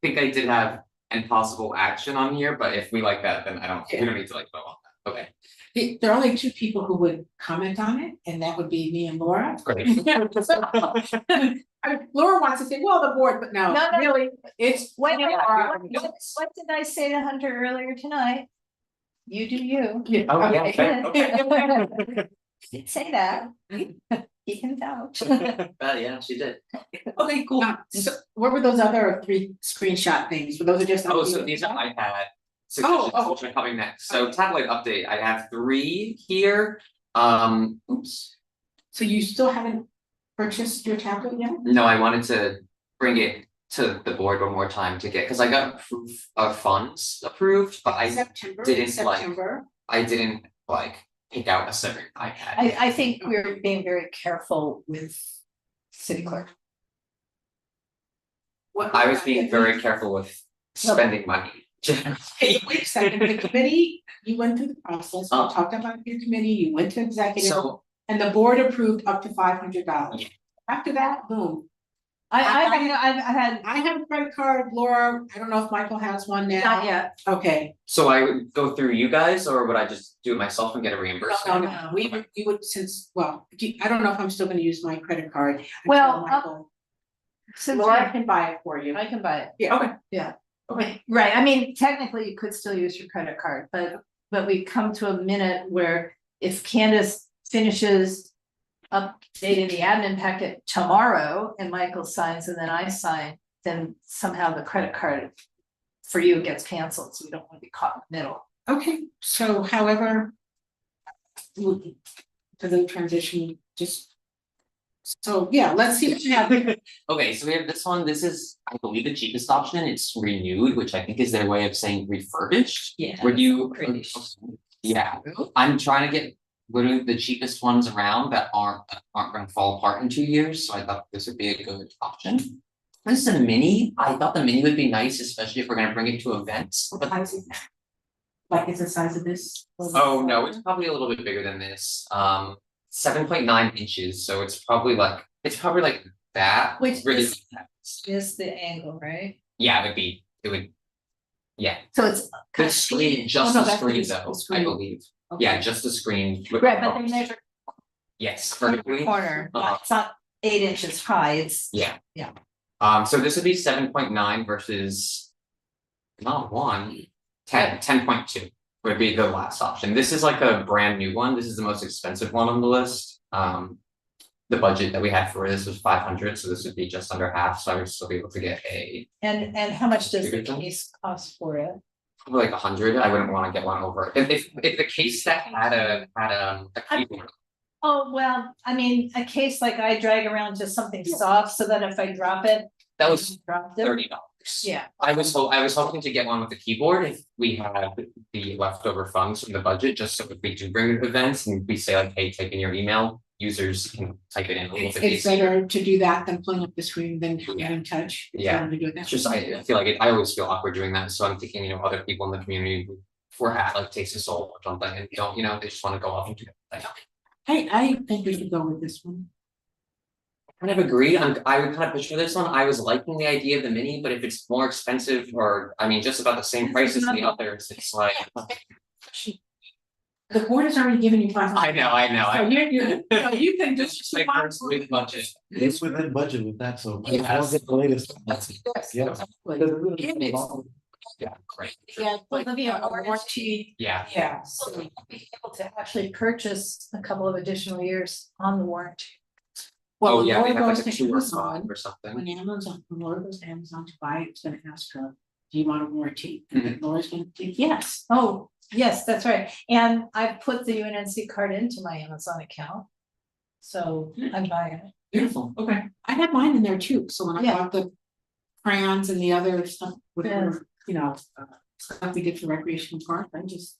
think I did have an possible action on here, but if we like that, then we don't need to like vote on that. Okay, There are only two people who would comment on it, and that would be me and Laura. great. Laura wants to say, well, the board, but no, No, no. really, it's. What Laura. what did I say to Hunter earlier tonight? You do you. Yeah, Oh, yeah, okay. okay. Did say that. He can vouch. Yeah, she did. Okay, cool. So what were those other 3 screenshot things? Were those are just? Oh, so these are iPad Oh, suggestions, which are coming next. So tablet update, I have 3 here. Oops. So you still haven't purchased your tablet yet? No, I wanted to bring it to the board one more time to get, because I got proof of funds approved, but I September, didn't like- September. didn't like pick out a separate iPad. I think we're being very careful with city clerk. What? I was being very careful with spending money. Hey, wait a second, the committee, you went through the process, we Oh. talked about your committee, you went to executive, So, and the board approved up to $500. Yeah. After that, boom, I had, I have a credit card, Laura, I don't know if Michael has one now. not yet. Okay, so I would go through you guys, or would I just do it myself and get a no, reimbursement? no, we would, since, well, I don't know if I'm still gonna use my credit card. until Well, Michael- Since Laura can buy it for you. I can buy it. Yeah, Okay. Yeah. Okay. Right, I mean, technically you could still use your credit card, but we come to a minute where if Candace finishes updating the admin packet tomorrow and Michael signs and then I sign, then somehow the credit card for you gets canceled, so we don't want to be caught in the middle. okay, so however. For the transition, just. So, yeah, let's see what you have. Okay, so we have this one, this is, I believe, the cheapest option, it's renewed, which I think is their way of saying refurbished. Yeah. Would you? Pretty. Yeah, I'm trying to get literally the cheapest ones around that aren't gonna fall apart in 2 years, so I thought this would be a good option. This is a mini, I thought the mini would be nice, especially if we're gonna bring it to events, but Like, it's the size of this? oh no, it's probably a little bit bigger than this, 7.9 inches, so it's probably like that. Which really. is the angle, right? Yeah, it would. Yeah, So it's. the screen, just no, the that's screen the though, I screen. believe, Okay. yeah, just the screen. with Right, the but they bumps. measure Yes, corner, vertically. corner, Uh-huh. it's not 8 inches high, it's. Yeah. Yeah. So this would be 7.9 versus. Not 10.2 would be the last option. This is like a brand new one. This is the most expensive one on the list. The budget that we had for this was 500, so this would be just under half, so I would still be able to get And how much does the Bigger thing? case cost for it? probably like 100. I wouldn't wanna get one over. If the case that had a keyboard. Oh, well, I mean, a case like I drag around just something soft so that if I drop it. That was Drop them. $30. Yeah, I was hoping to get one with a keyboard if we had the leftover funds from the budget, just so if we do bring events and we say like, hey, type in your email, users can type it in a little bit It's easier. better to do that than pulling up the screen than having it in touch. It's Yeah. better to do it that It's just, way. I feel like I always feel awkward doing that, so I'm thinking, other people in the community would We're at like takes a soul or something and don't, they just wanna go off and do it. Like, I think we should go with this one. kind of agree. I would kind of picture this one. I was liking the idea of the mini, but if it's more expensive or, I mean, just about the same price as the others, it's like. The board has already given you $500. I know. So you can It's just like first with budget. It's within budget with that, so. Yes. I'll get the latest. Yeah. Yeah, great. Yeah, Well, like, Olivia, a warranty, Yeah, yeah, So so, we'll be able to actually purchase a couple of additional years on the warranty. well, oh when yeah, they Laura have goes like a to 2 or 5 Amazon, or something. when Laura goes to Amazon to buy it, it's gonna ask her, do you want a warranty? And then Laura's gonna think, yes. Oh, yes, that's right. And I've put the UNNC card into my Amazon account. So I'm buying it. Beautiful, okay. I had mine in there too, so when I Yeah. bought the crayons and the other stuff, whatever, stuff we did for recreational park, I just,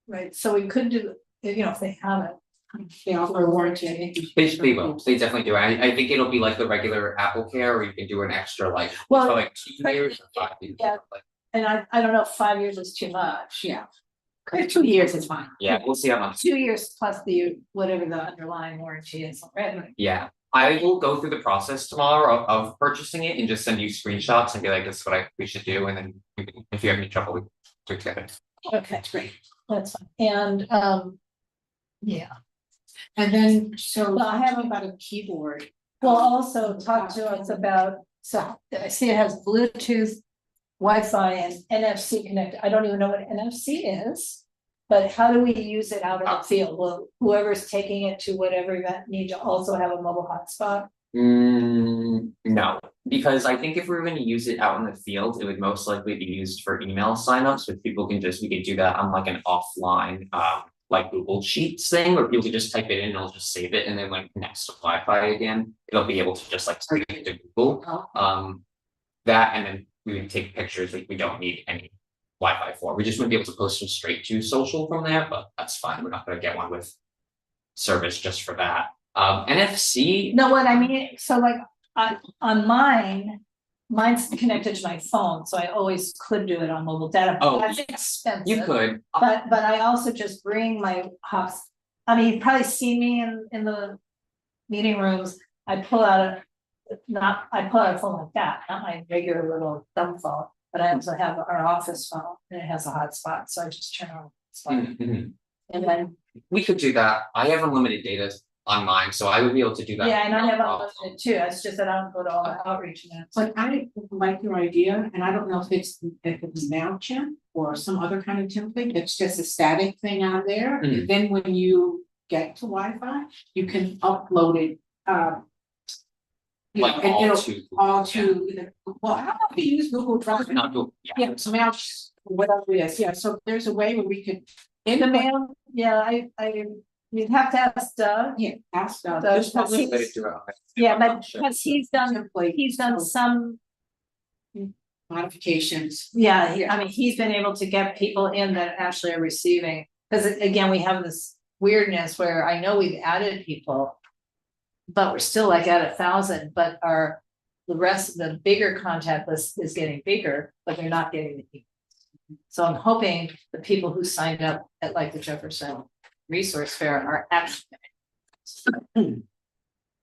Right, so we could do, if they have it. they offer a warranty, I think. we should They go will, with they definitely do. I think it'll be like the regular Apple Care, or you can do an extra like, Well, for like 2 years or 5 years. yeah. Like, And I don't know if 5 years is too much. it. Yeah. For 2 years, it's fine. yeah, we'll see how much. 2 years plus whatever the underlying warranty is already. Yeah, I will go through the process tomorrow of purchasing it and just send you screenshots and be like, this is what we should do, and then if you have any trouble, we can do it together. Okay, That's great. that's fine. And, yeah, And then, so Well, I I have haven't- about a keyboard. well, also talk to us about, so I see it has Bluetooth, Wi-Fi and NFC connected. I don't even know what NFC is. But how do we use it out in the field? Well, whoever's taking it to whatever event need to also have a mobile hotspot. No, because I think if we were gonna use it out in the field, it would most likely be used for email signups, which we could do that on like an offline, like Google Sheets thing, where people could just type it in, and it'll just save it, and then when it connects to Wi-Fi again, it'll be able to just like save it to Google. That, and then we would take pictures, like we don't need any Wi-Fi for, we just wouldn't be able to post them straight to social from there, but that's fine, we're not gonna get one with service just for that. NFC, No, what I mean, so like, on mine's connected to my phone, so I always could do it on mobile data. Oh, That's you expensive. could, But I also just bring my hots, I mean, you've probably seen me in the meeting rooms, I pull out a phone like that, not my regular little thumb phone. But I also have our office phone and it has a hotspot, so I just turn on. the hotspot. Mhm. And then, We could do that, I have unlimited data on mine, so I would be able to do that. yeah, and I no have problem. unlimited too, it's just that I don't go to all the outreach events. But I like your idea, and I don't know if it's MailChimp or some other kind of template, it's just a static thing on there. Mhm. Then when you get to Wi-Fi, you can upload it, Like and all it'll to. all to, well, I don't know if you use Google Drive. Not Google, yeah. Yeah, so Mail, whatever it is, yeah, so there's a way where we could. In the mail, yeah, you'd have to ask Doug, Yeah, ask Doug, There's probably a way to he's- do it. yeah, I'm but not sure. because he's done so some, modifications. yeah, I mean, he's been able to get people in that actually are receiving. Cause again, we have this weirdness where I know we've added people. But we're still like at 1,000, but the rest of the bigger contact list is getting bigger, but they're not getting the people. So I'm hoping the people who signed up at like the Jefferson Resource Fair are actually.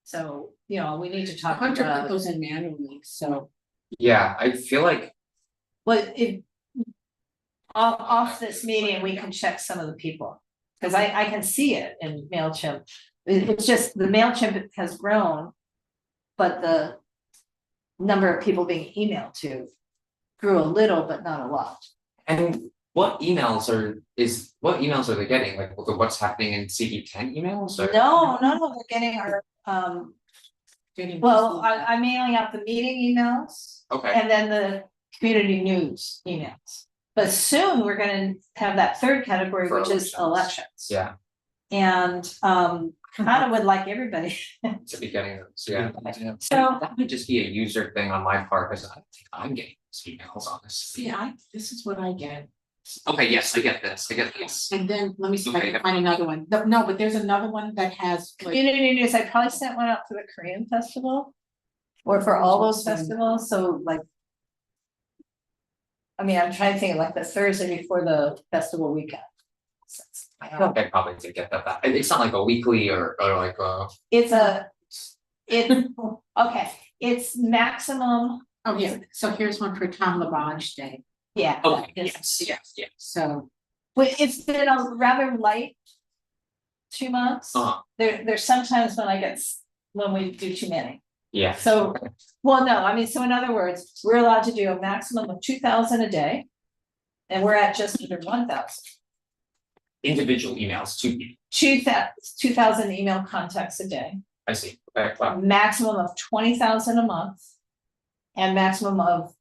So, we need to talk Hunter put about, those in manually, so. Yeah, I feel like, if. Off this meeting, we can check some of the people, cause I can see it in MailChimp. It's just the MailChimp has grown. But the number of people being emailed to grew a little, but not a lot. and what emails are they getting, like what's happening in CD10 emails or? No, we're getting our, well, I'm mailing out the meeting emails Okay, and then the community news emails. But soon we're gonna have that third category, For which is elections. elections. yeah, And, kind of would like everybody. to be getting those, yeah. So, That might just be a user thing on my part, because I don't think I'm getting these emails honestly. See, this is what I get, Okay, yes, I get this, and then let me see if I Okay. can find another one, no, but there's another one that has like. community news, I probably sent one out for the Korean festival. Or for all those festivals, so like. I mean, I'm trying to think of like the Thursday before the festival weekend. I think I probably did get that back. It's not like a weekly or like Okay, it's maximum, Oh, yeah, so here's one for Tom Labange Day, yeah. okay, it's- yes. so, But it's been a rather light 2 months. There's sometimes when when we do too many. Yeah. So, well, no, I mean, so in other words, we're allowed to do a maximum of 2,000 a day. And we're at just under 1,000. Individual emails to people. 2,000 email contacts a day, I see. Okay, wow. maximum of 20,000 a month. And maximum of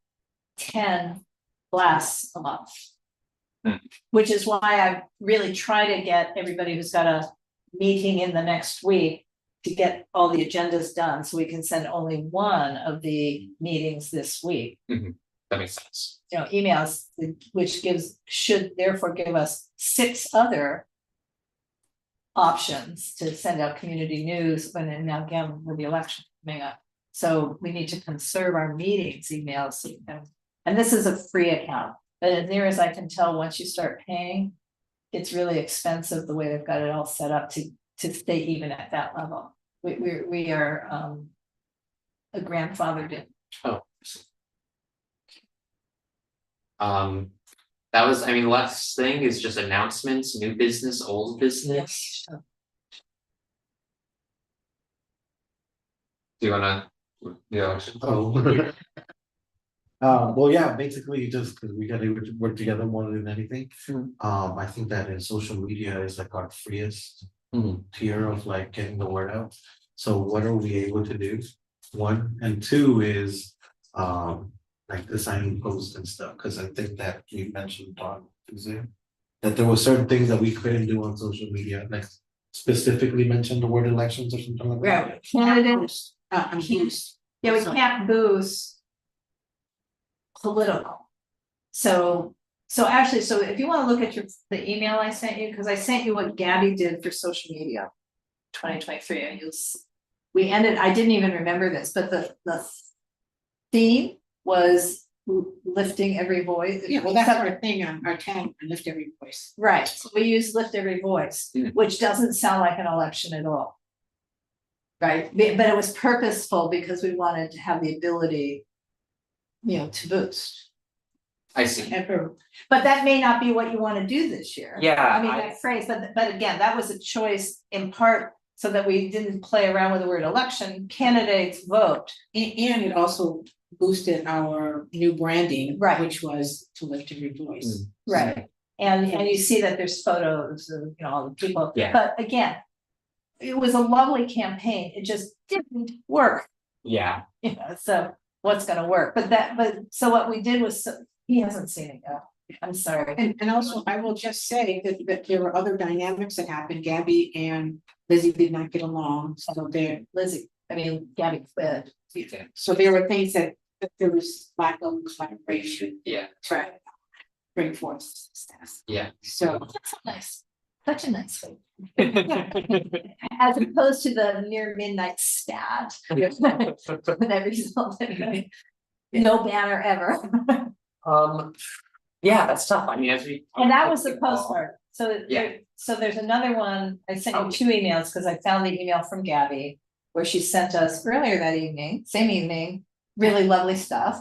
10 blasts a month. Which is why I really try to get everybody who's got a meeting in the next week to get all the agendas done, so we can send only one of the meetings this week. That makes sense. You know, emails, which should therefore give us 6 other options to send out community news when, and now again, with the election coming up. So we need to conserve our meetings emails, so and this is a free account, but as near as I can tell, once you start paying, it's really expensive the way they've got it all set up to stay even at that level. We are a grandfathered in. Oh. That was, I mean, last thing is just announcements, new business, old business. Do you wanna? Yeah. Oh. Well, yeah, basically just because we gotta work together more than anything. I think that in social media is like our freest tier of like getting the word out. So what are we able to do? 1 and 2 is like designing posts and stuff, because I think that we mentioned on Tuesday that there were certain things that we couldn't do on social media, like specifically mention the word elections or something like that. Right, candidates, I'm used. yeah, we So- can't boost political. So actually, so if you want to look at the email I sent you, because I sent you what Gabby did for social media. 2023, and I didn't even remember this, but the theme was lifting every voice. Yeah, well, that's our thing on our town, Lift Every Voice. Right, so we use lift every voice, which doesn't sound like an election at all. Right, but it was purposeful because we wanted to have the ability, to boost. I see. But that may not be what you want to do this year. Yeah, I mean, that phrase, but again, that was a choice in part so that we didn't play around with the word election, candidates vote. And it also boosted our new branding. Right. Which was to lift every voice. Right, and you see that there's photos of, all the people. Yeah. But again, it was a lovely campaign, it just didn't work, Yeah. so what's gonna work? But so what we did was, he hasn't seen it yet, I'm sorry. And also, I will just say that there were other dynamics that happened. Gabby and Lizzie did not get along, so Gabby quit. so there were things that there was lack of collaboration. Yeah. To bring forth success. Yeah. So. Such a nice way. As opposed to the near midnight stat. That resulted in no banner ever. Yeah, that's tough. I mean, as we. And that was the postcard. So Yeah. so there's another one. I sent you 2 emails because I found the email from Gabby where she sent us earlier that evening, same evening, really lovely stuff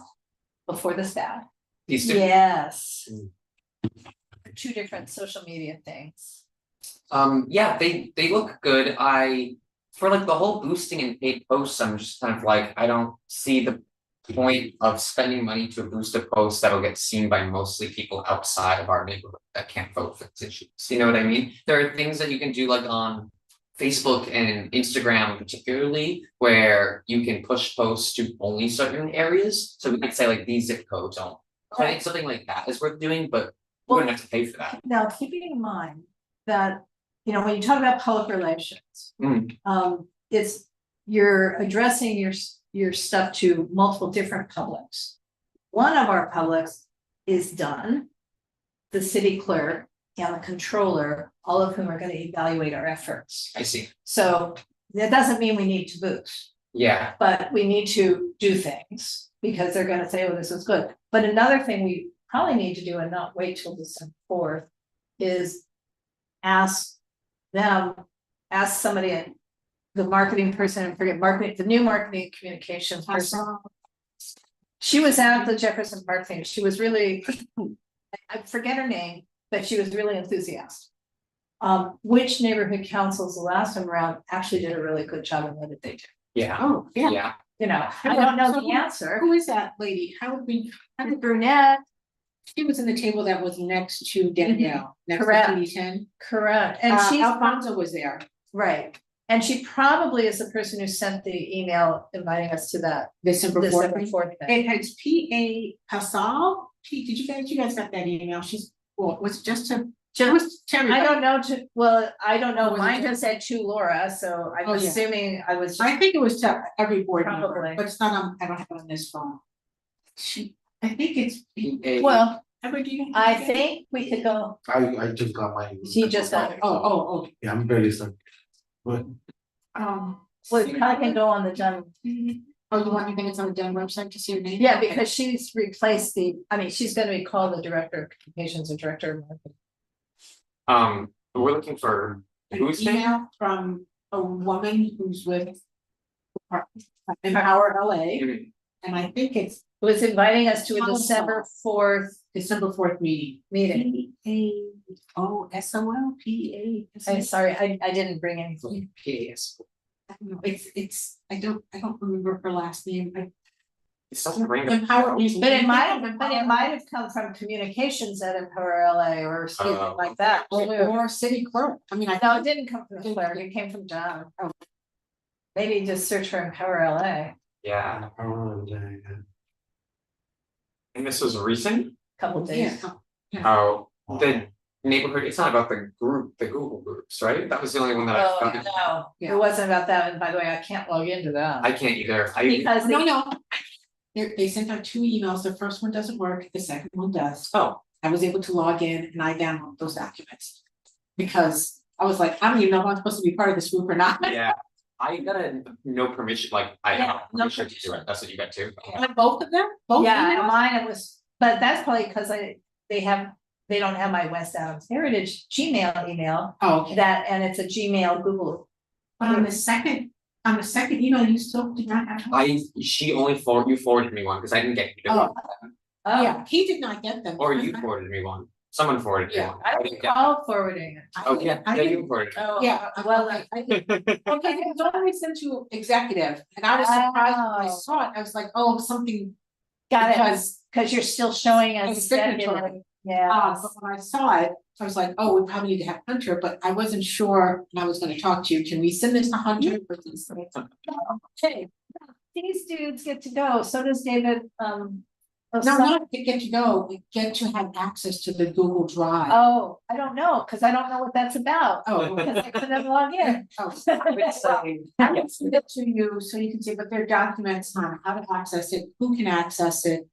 before the stat. These two. Yes. 2 different social media things. Yeah, they look good. For like the whole boosting and paid posts, I'm just kind of like, I don't see the point of spending money to boost a post that'll get seen by mostly people outside of our neighborhood that can't vote for this issue. You know what I mean? There are things that you can do like on Facebook and Instagram particularly, where you can push posts to only certain areas. So we could say like these zip codes only. So I think something like that is worth doing, but we wouldn't have to pay for that. Now, keeping in mind that, when you talk about public relations, it's, you're addressing your stuff to multiple different publics. One of our publics is done, the city clerk and the controller, all of whom are going to evaluate our efforts. I see. So that doesn't mean we need to boost, Yeah. but we need to do things because they're going to say, oh, this is good. But another thing we probably need to do and not wait till December 4th is ask somebody, the marketing person, the new marketing communications person. She was at the Jefferson Park thing. She was really, I forget her name, but she was really enthusiastic. Which neighborhood councils the last time around actually did a really good job of what did they do? Yeah, Oh, yeah. yeah. You know, I don't know the So answer. Who is that lady? How would we, Brunette? She was in the table that was next to Danielle, next to Correct. TD10. Correct, and she's Alfonso was there. right, and she probably is the person who sent the email inviting us to that December December 4th. 4th thing. It has PA Pascal. Did you guys got that email? She's, well, it was just to, it was Terry. I don't know, I don't know, Was it mine just- just said to Laura, so I'm Oh, yeah. assuming I was. I think it was to every board member, Probably. but it's not on, I don't have it on this phone. I think it's. Well, Ever do you? I think we could go, I just got my. She just got it. Oh. Yeah, I'm barely stuck. But we probably can go on the done. Oh, you want me to think it's on the Dun website to see your name? Yeah, because she's replaced she's gonna be called the director of communications or director of marketing. We're looking for An who's name? email from a woman who's with Empower LA, Mhm. and I think it's Who is inviting us to a Council. December 4th December 4th meeting. meeting. PAOSOL, I'm sorry, I didn't bring anything. Yes. I don't know, it's, I don't remember her last name. This doesn't ring a Empower. bell. But it might have come from communications at Empower LA or something Oh, like that. Or city clerk, I mean, I. No, it didn't come from the clerk, it came from John. Oh. Maybe just search for Empower LA, Yeah, yeah. and this was recent? couple days. Yeah. Oh, the neighborhood, it's not about the group, the Google groups, right? That was the only one that I Oh, found. no, Yeah. it wasn't about that, and by the way, I can't log into that. I can't either. Because No. They sent out 2 emails, the first one doesn't work, the second one does. Oh, I was able to log in and I download those documents. Because I was like, I don't even know if I'm supposed to be part of this group or not. yeah, I got a no permission, like I Yeah, have no permission to do permission. it, that's what you got too. And both of them, both Yeah, emails? mine it was, but that's probably because they don't have my West Adams Heritage Gmail email Oh, okay. that, and it's a Gmail Google. But on the second email, you still did not have. You forwarded me one, because I didn't get either one. Oh, Yeah, he did not get them. Or you forwarded me one, someone forwarded me Yeah, one. I don't didn't get recall forwarding it. Oh, yeah, I yeah, didn't- you forwarded it. Oh, Yeah, well, I did. Okay, it was only sent to executive, and I was surprised when I Oh. saw it, I was like, oh, something. got it, Because, because you're still showing as As signatory. executive. Yeah, but when I saw it, I was like, oh, we probably need to have Hunter, but I wasn't sure, and I was gonna talk to you, can we send this to Hunter? okay, these dudes get to go, so does David, No, not to get to go, we get to have access to the Google Drive. Oh, I don't know, because I don't know what that's about, Oh, because I couldn't log in. oh. I will send it to you so you can see, but there are documents on how to access it, who can access it.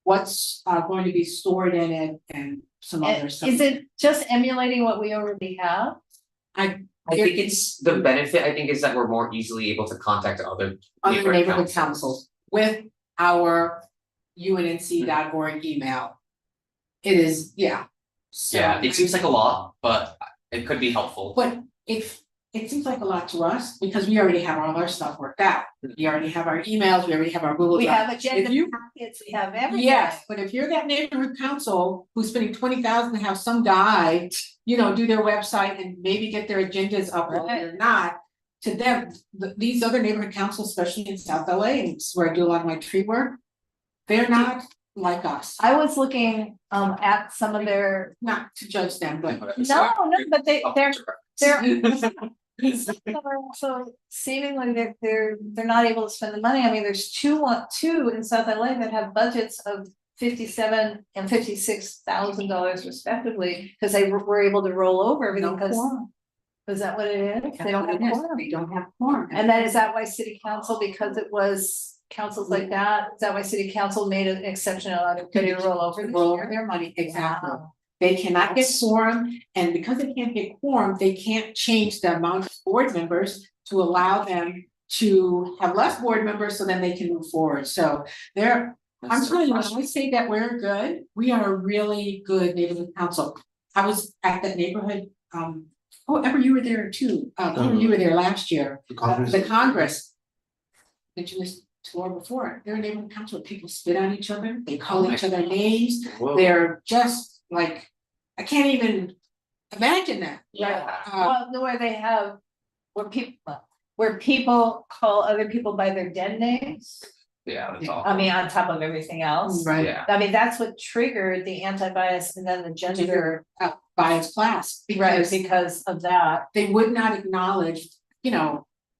What's going to be stored in it and some other stuff. Is it just emulating what we already have? I think it's, the benefit, I think, is that we're more easily able to contact other. Other neighborhood councils with our UNNC.org email. It is, yeah. So- Yeah, it seems like a lot, but it could be helpful. But it seems like a lot to us because we already have all our stuff worked out. We already have our emails, we already have our Google We Drive. have agenda If you- packets, we have everything. Yes, but if you're that neighborhood council who's spending 20,000 to have some guy, do their website and maybe get their agendas up or Right. they're not. To them, these other neighborhood councils, especially in South LA, and it's where I do a lot of my tree work. They're not like us, I was looking at some of their, not to judge them, but no, but Oh, they're so seemingly they're not able to spend the money. I mean, there's two in South LA that have budgets of $57,000 and $56,000 respectively, because they were able to roll over everything, no because quorum. is that what it is? They don't have quorum. They don't have quorum. And then is that why city council, because it was councils like that, is that why city council made an exception out of it, roll over this Roll year? over their money, exactly. Wow. They cannot get quorum, and because they can't get quorum, they can't change the amount of board members to allow them to have less board members, so then they can move forward, so they're. I'm telling you, when I say that we're good, we are a really good neighborhood council. I was at that neighborhood, Emma, you were there too, you were there last year, the Congress. Did you listen to Laura before? They're a neighborhood council, people spit on each other, they call each other names, they're just like, I can't even imagine that. Yeah. Well, the way they have, where people call other people by their dead names. Yeah, that's all. I mean, on top of everything else. Right. Yeah. I mean, that's what triggered the anti-bias and then the gender, Bias class, right, because because of that. they would not acknowledge,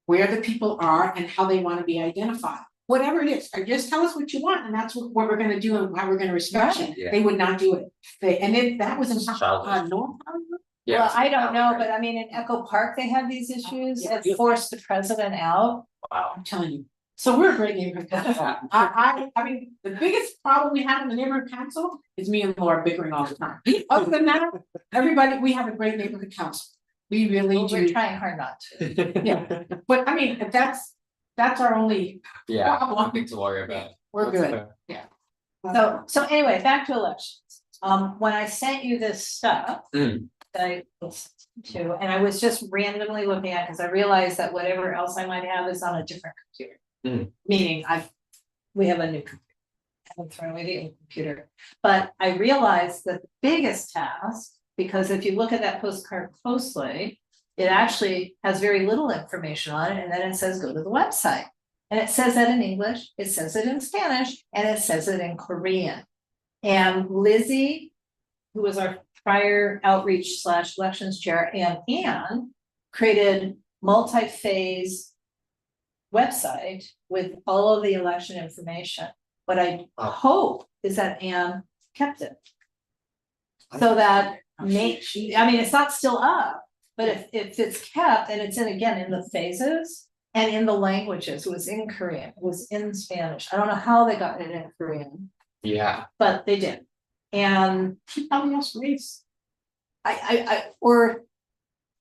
where the people are and how they want to be identified. Whatever it is, or just tell us what you want, and that's what we're gonna do and how we're gonna respect you. Right. Yeah. They would not do it. That was in Childish. North Hollywood. Yeah, Well, I don't know, but I mean, in Echo Park, they have these issues Yeah. that forced the president out. wow. I'm telling you. So we're a great neighborhood council. I mean, the biggest problem we have in the neighborhood council is me and Laura bickering all the time. Other than that, everybody, we have a great neighborhood council. We really Well, we're do. trying hard not to. Yeah, but I mean, if that's our only, Yeah, Wow. nothing to worry about. we're That's good. fair. So anyway, back to elections. When I sent you this stuff. Mm. That I listened to, and I was just randomly looking at, because I realized that whatever else I might have is on a different computer. Mm. Meaning we have a new computer. I haven't thrown away the old computer, but I realized that the biggest task, because if you look at that postcard closely, it actually has very little information on it, and then it says go to the website. And it says that in English, it says it in Spanish, and it says it in Korean. And Lizzie, who was our prior outreach / elections chair, and Anne created multi-phase website with all of the election information. What I hope is that Anne kept it. So that I mean, it's not still up, but if it's kept and it's again in the phases and in the languages, it was in Korean, it was in Spanish. I don't know how they got it in Korean, Yeah. but they did. And She probably has race. or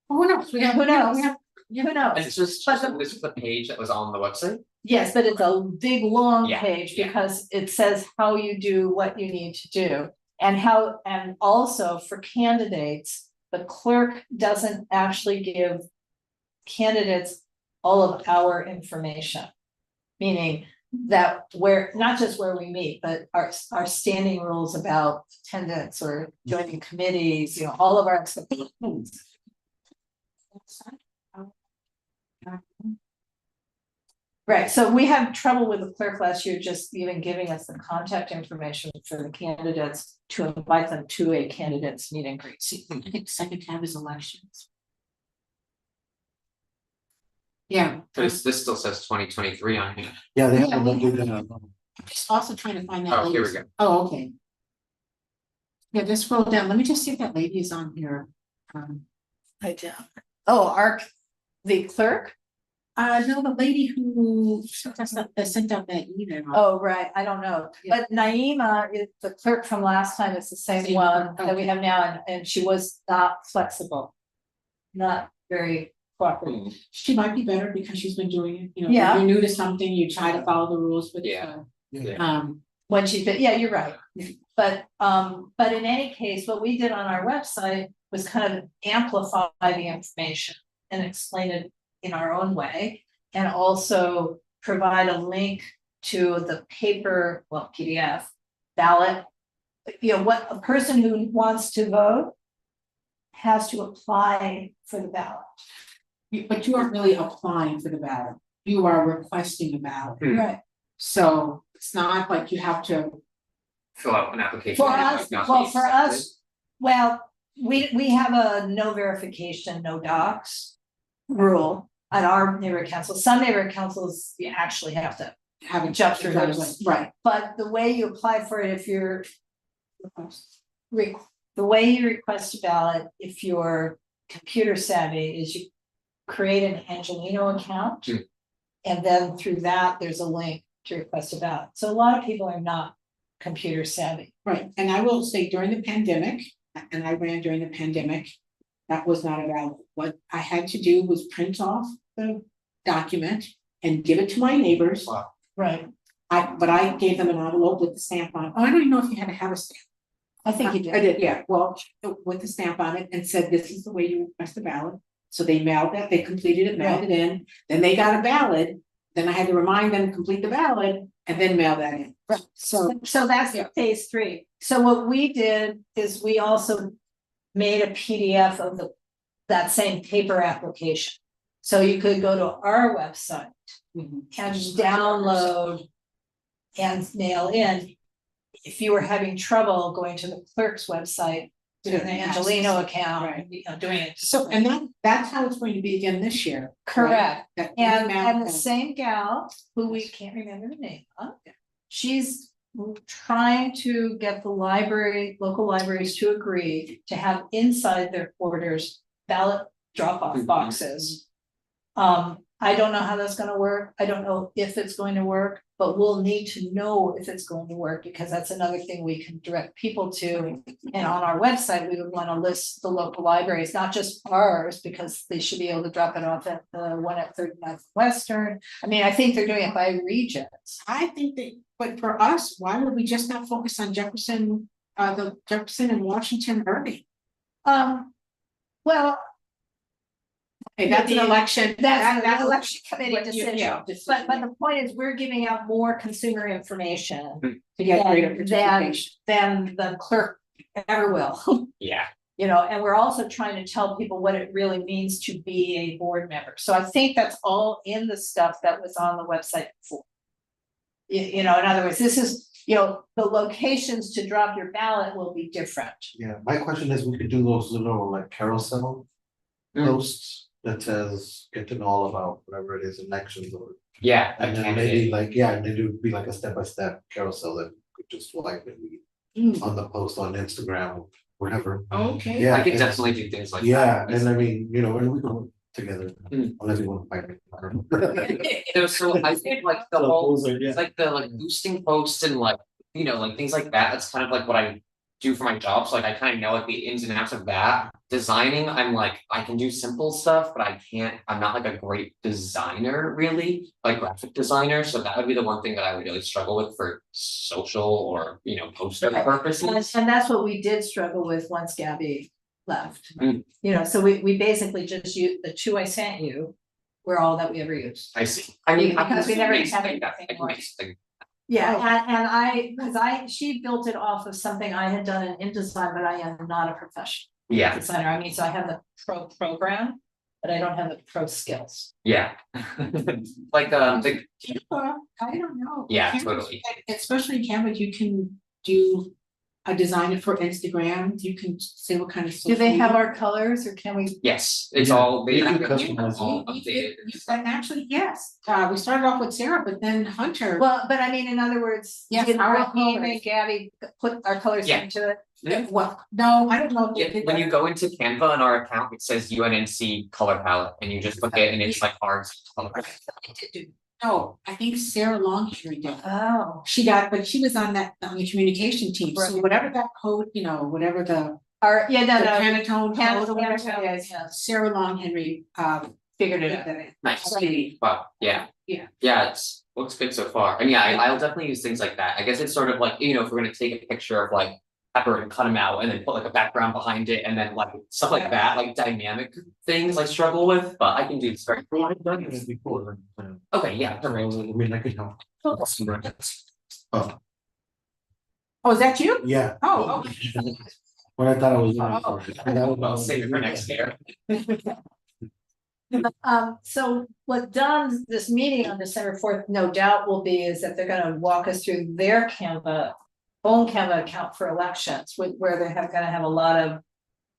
Who knows? who knows? Who And knows? it's just, But this is the page that was on the website? Yes, but it's a big, long Yeah, page yeah. because it says how you do what you need to do. And also for candidates, the clerk doesn't actually give candidates all of our information. Meaning that not just where we meet, but our standing rules about attendance or joining committees, all of our expectations. Right, so we had trouble with the clerk last year, just even giving us the contact information for the candidates to invite them to a candidates meet and greet. I think the second tab is elections. Yeah, But this still says 2023 on here. Yeah, they have Yeah, to we do that. I'm just also trying to find that. Oh, here we lady's- go. Oh, okay. Yeah, just scroll down. Let me just see if that lady is on here. I do. Oh, the clerk? No, the lady who sent out that email. Oh, right, I don't know, but Naima is the clerk from last time, it's the same Same one one, that we have now, and she was not flexible. Not very cooperative. She might be better because she's been doing it, Yeah. if you're new to something, you try to follow the rules, but Yeah. When she did, yeah, you're right, but in any case, what we did on our website was kind of amplify the information and explain it in our own way, and also provide a link to the paper, PDF ballot. What a person who wants to vote has to apply for the ballot. But you aren't really applying for the ballot, you are requesting a ballot, Right. so it's not like you have to. Fill out an application. For and us, not well, be for accepted. us, well, we have a no verification, no docs rule at our neighborhood council. Some neighborhood councils, you actually have to Have a jump through those. Right. But the way you apply for it, if you're the way you request a ballot, if you're computer savvy, is you create an Angelino account. Mm. And then through that, there's a link to request a ballot. So a lot of people are not computer savvy. Right, and I will say during the pandemic, and I ran during the pandemic, that was not allowed. What I had to do was print off the document and give it to my neighbors. Wow. Right. But I gave them an envelope with the stamp on, oh, I don't even know if you had to have a stamp. I think you did. I did, yeah, well, with the stamp on it and said, this is the way you request a ballot. So they mailed that, they completed it, mailed it in, then they got a ballot, then I had to remind them to complete the ballot and then mail that in. So that's phase 3. So what we did is we also made a PDF of that same paper application. So you could go to our website and download and mail in. If you were having trouble going to the clerk's website, to the Angelino account, Right. you know, doing it. So, and that's how it's going to be again this year. Correct. Right? That And the mail- same gal, who we can't remember the name of, she's trying to get the local libraries to agree to have inside their quarters ballot drop-off boxes. I don't know how that's gonna work. I don't know if it's going to work, but we'll need to know if it's going to work, because that's another thing we can direct people to. And on our website, we would wanna list the local libraries, not just ours, because they should be able to drop it off at the one at 39th Western. I mean, I think they're doing it by regions. I think that, but for us, why would we just not focus on Jefferson, the Jefferson and Washington Irving? Well, Hey, that's an election. that's an that's election committee what you- decision, yeah, but the point is, we're giving out more consumer information to get greater than participation. than the clerk ever will. Yeah, You know, and we're also trying to tell people what it really means to be a board member. So I think that's all in the stuff that was on the website before. You know, in other words, this is, you know, the locations to drop your ballot will be different. Yeah, my question is, we could do those little like carousel posts that says, get to know all about whatever it is, elections or. yeah. And then maybe like, yeah, and then it would be like a step-by-step carousel that could just like maybe on the post on Instagram or whatever. Okay. Yeah. I could and- definitely do things like Yeah, that. and I mean, you know, and we can work together, Mm. unless you want to fight me. I don't know. So I think like the So whole, those are- yeah. it's like the like boosting posts and like, you know, like things like that, that's kind of like what I do for my job, so like I kind of know like the ins and outs of that. Designing, I'm like, I can do simple stuff, but I'm not like a great designer really, like graphic designer, so that would be the one thing that I would really struggle with for social or, you know, poster Right. purposes. And that's what we did struggle with once Gabby left. Mm. You know, so we basically just used the 2 I sent you were all that we ever used. I see, I mean, I can Because we still never make have something that, anything I can more. make something. Yeah, she built it off of something I had done in InDesign, but I am not a professional Yeah, designer. I mean, so I have the pro program, but I don't have the pro skills. yeah. Like, the, Canva, I don't know. Yeah, Canva's- totally. Especially in Canva, you can do a design it for Instagram, you can say what kind of. Do they have our colors, or can we? yes, it's Yeah, all, they you have can it customize all You- updated. and actually, yes, we started off with Sarah, but then Hunter. Well, but I mean, in other words, Yes, did our Raheem colors. and Gabby put our colors Yeah. into it? Yeah. Well, no, I don't know. if they Yeah, did when that. you go into Canva on our account, it says UNNC color palette and you just click it and it's like ours color. No, I think Sarah Longstreet did. Oh. She got, but she was on the communication team, so Right. whatever that code, you know, whatever the Yeah, no, no. Pantone code or whatever Pantone, it is, yeah. Sarah Long Henry figured it out. Nice, Right. wow, yeah. Yeah. Yeah, it's looks good so far, and yeah, I'll definitely use things like that, I guess it's sort of like, you know, if we're gonna take a picture of like. Pepper and cut them out and then put like a background behind it and then like stuff like that, like dynamic things I struggle with, but I can do this very. Well, I've done this before. Okay, yeah, perfect. I mean, I could help. Oh, Oh, is that you? yeah. Oh, When I thought I was. I'll save it for next year. So what Don's, this meeting on December 4th, no doubt will be, is that they're gonna walk us through their own Canva account for elections, where they gonna have a lot of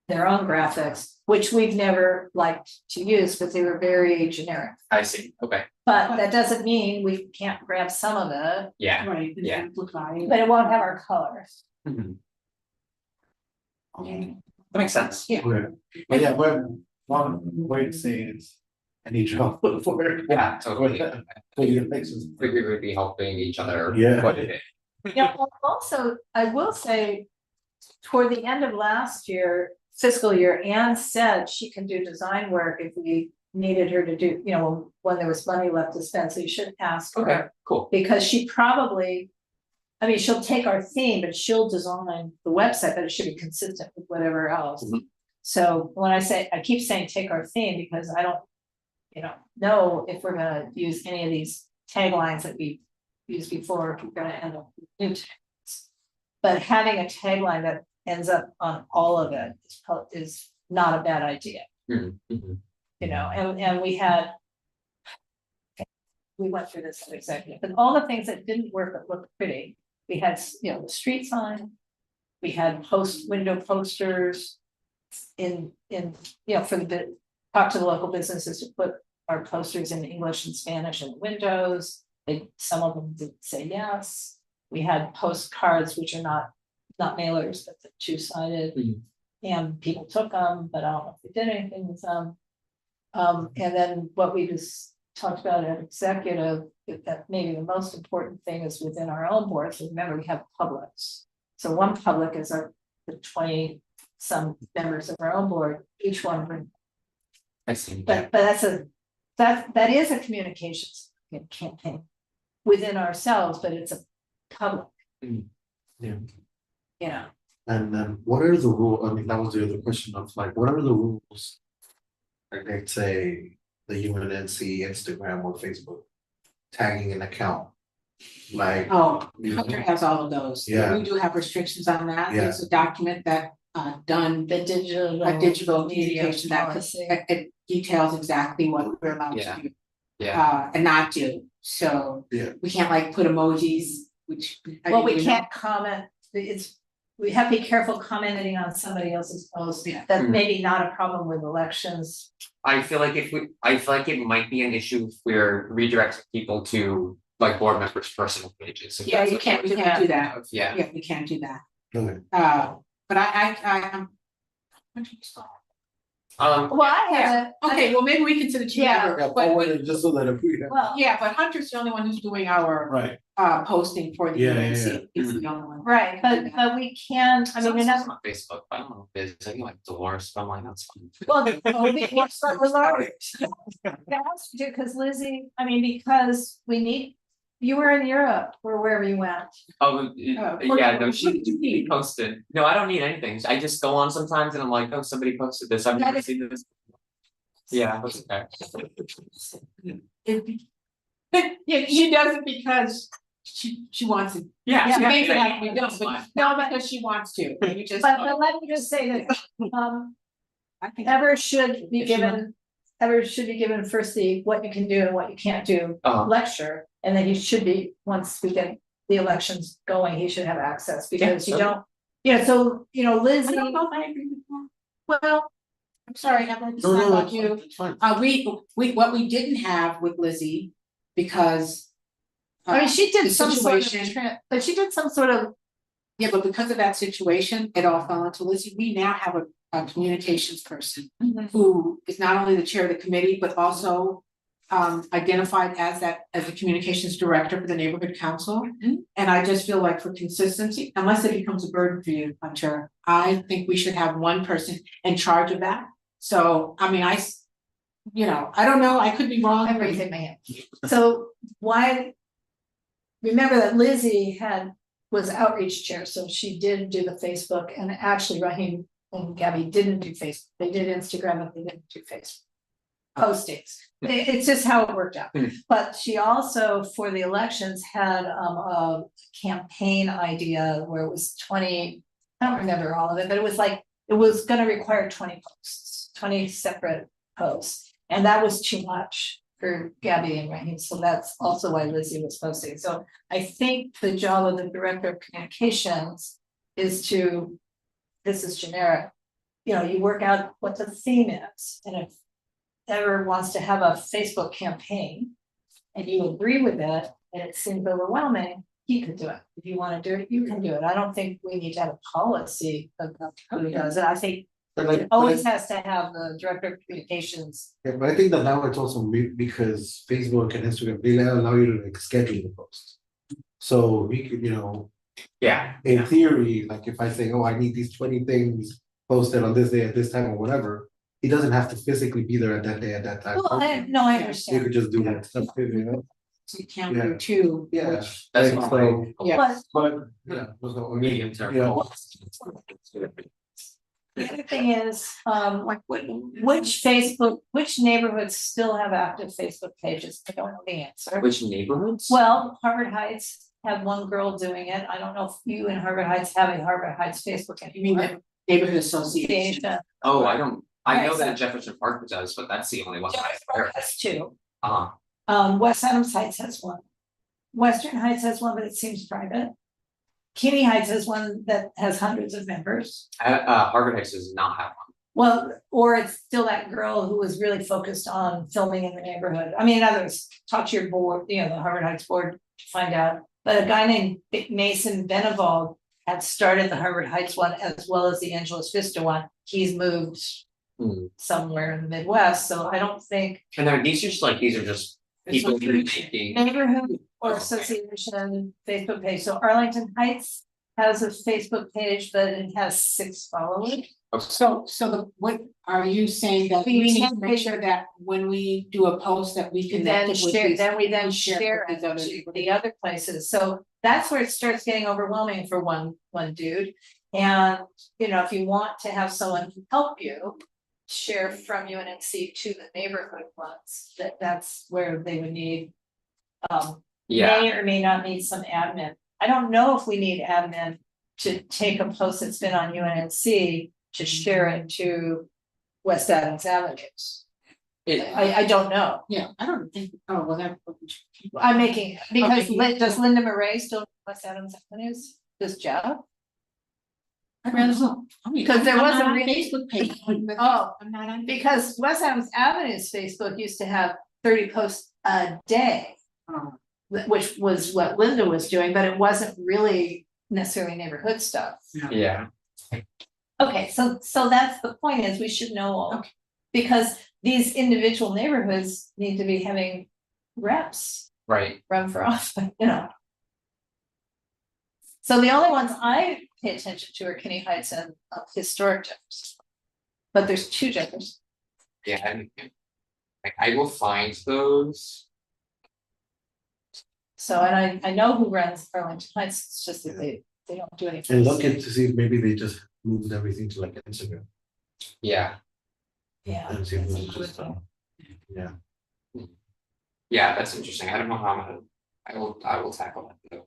their own graphics, which we've never liked to use, because they were very generic. I see, okay, But that doesn't mean we can't grab some of it, yeah. right. Yeah. Amplify. but it won't have our colors. Mhm. Okay. That makes sense. Yeah. But yeah, but one way to say it is, I need your help for it. Yeah, totally. For the elections. We would be helping each other. Yeah. quite a bit. Yeah, well, also, I will say, toward the end of last year, fiscal year, Anne said she can do design work if we needed her to do, you know, when there was money left to spend, so you should ask her. Okay, cool. Because she probably, I mean, she'll take our theme, but she'll design the website, but it should be consistent with whatever else. Mhm. So when I keep saying take our theme, because I don't, know if we're gonna use any of these taglines that we used before, if we're gonna end up with new tags. But having a tagline that ends up on all of it is not a bad idea, Mhm, mhm. and we went through this at executive, but all the things that didn't work but looked pretty, we had, the street sign. We had window posters in, for the, talk to the local businesses to put our posters in English and Spanish in the windows. Some of them did say yes. We had postcards, which are not mailers, but they're two-sided. Mhm. And people took them, but I don't know if they did anything with them. And then what we just talked about at executive, that maybe the most important thing is within our own boards. Remember, we have publics. So one public is the 20 some members of our own board, each one bring. I see. But that is a communications campaign within ourselves, but it's a public. Yeah. And then what are the rules? I mean, that was the other question of like, what are the rules? Like, let's say the UNNC Instagram or Facebook tagging an account. Like, Hunter has all of those. Yeah. We do have restrictions on that. Yeah. There's a document that done The digital. a digital communication that it details exactly what we're allowed Yeah. to do. Yeah. And not do. So Yeah. we can't like put emojis, which. Well, we can't comment, we have to be careful commenting on somebody else's post. Yeah. That's Mhm. maybe not a problem with elections. I feel like it might be an issue if we're redirecting people to like board members' personal pages. if Yeah, that's you what can't, we're we doing. can't do that. Yeah. Yeah, we can't do that. okay. But I'm. Well, I have Okay, well, maybe we can send it Yeah. together, Yeah, but just so that if we well, yeah, but Hunter's the only one who's doing our right. posting for the Yeah, UNC. He's the only one. right, but we can, I mean, we're not. on Facebook, but I don't know if there's any like Dolores, but I'm like, that's fine. Well, we can't start with Lori. That's because Lizzie, I mean, because we need, you were in Europe or wherever you went. Oh, Yeah, no, what she did you need? posted. No, I don't need anything. I just go on sometimes and I'm like, oh, somebody posted this. I've never seen this. Yeah, that's okay. Yeah, she does it because she wants it. Yeah, She makes it yeah, have to be done, that's but fine. not because she wants to. You just. But let me just say that, I think. Ever should be If you given first the what you can do and what you can't do Uh-huh. lecture. And then he should be, once we get the elections going, he should have access because you sure. don't, so, I Lizzie, don't know if I agree with that. well, I'm sorry, Heather, it's No, not no, about it's you. fine, it's fine. What we didn't have with Lizzie, because. I mean, she did the some sort of, situation- but she did some sort of, Yeah, but because of that situation, it all fell into Lizzie. We now have a communications person who is not only the chair of the committee, but also. Identified as the communications director for the neighborhood council. And I just feel like for consistency, unless it becomes a burden for you, Hunter, I think we should have one person in charge of that. So, I mean, I don't know, I could be wrong. I'm raising my hand. So why? Remember that Lizzie was outreach chair, so she did do the Facebook, and actually Raheem and Gabby didn't do Facebook. They did Instagram, but they didn't do Facebook postings. It's just how it worked out. But she also, for the elections, had a campaign idea where it was 20, I don't remember all of it, but it was like, it was gonna require 20 posts, 20 separate posts. And that was too much for Gabby and Raheem, so that's also why Lizzie was posting. So I think the job of the director of communications is to, this is generic, you work out what the theme is, and if ever wants to have a Facebook campaign and you agree with it and it seems overwhelming, you can do it. If you want to do it, you can do it. I don't think we need to have a policy about who does it. I think it always has to have the director of communications. Yeah, but I think that now it's also because Facebook and Instagram, they allow you to like schedule the posts. So we could, Yeah. in theory, like if I say, oh, I need these 20 things posted on this day at this time or whatever, he doesn't have to physically be there at that day, at that time. Well, I You understand. could just do that stuff, you know? to calendar too. Yeah. which- That's Like, fine. so, Yeah. but, yeah. so, Medium term Yeah. goals. The other thing is, which neighborhoods still have active Facebook pages? I don't know the answer. Which neighborhoods? Well, Harvard Heights had one girl doing it. I don't know if you in Harvard Heights have a Harvard Heights Facebook You mean anymore. the neighborhood association? Oh, I don't, I know Right, that Jefferson Park does, but that's the only one that I've heard. Has two. West Adams Heights has one. Western Heights has one, but it seems private. Kinney Heights has one that has hundreds of members. Harvard Heights does not have one. Well, or it's still that girl who was really focused on filming in the neighborhood. I mean, in other words, talk to your board, you know, the Harvard Heights board to find out. But a guy named Mason Benevald had started the Harvard Heights one as well as the Angeles Vista one. He's moved somewhere in the Midwest, so I don't think And these are just people who are making. neighborhood or Okay. association Facebook page. So Arlington Heights has a Facebook page, but it has 6 followers. So what are you saying that We we need to can't make sure that when we do a post that we connect Then it with share, these- then we then we share with it these other to neighborhoods? the other places, so that's where it starts getting overwhelming for one dude. And, you know, if you want to have someone help you, share from UNNC to the neighborhood ones, that's where they would need. Yeah, May or may not need some admin, I don't know if we need admin to take a post that's been on UNNC to share it to West Adams Avenues. I don't know. Yeah, I don't think, oh, well, that. I'm making, because Okay. Does Linda Murray still West Adams Avenues, this job? I'd rather look. Because there was a on really- Facebook page. Oh, I'm not on. because West Adams Avenues Facebook used to have 30 posts a day, Oh, which was what Linda was doing, but it wasn't really necessarily neighborhood stuff. yeah, Okay, so that's the point, is we should know all. Okay. Because these individual neighborhoods need to be having reps right. run for office, you know. So the only ones I pay attention to are Kinney Heights and historic Jefferson. But there's 2 Jefferson. Yeah, and I will find those. So, and I know who runs Arlington Heights, it's just that they don't do anything. And look into see if maybe they just moved everything to like Instagram Yeah, Yeah. and see if it's just, yeah. yeah, that's interesting. I don't know how I'm gonna, I will tackle that though.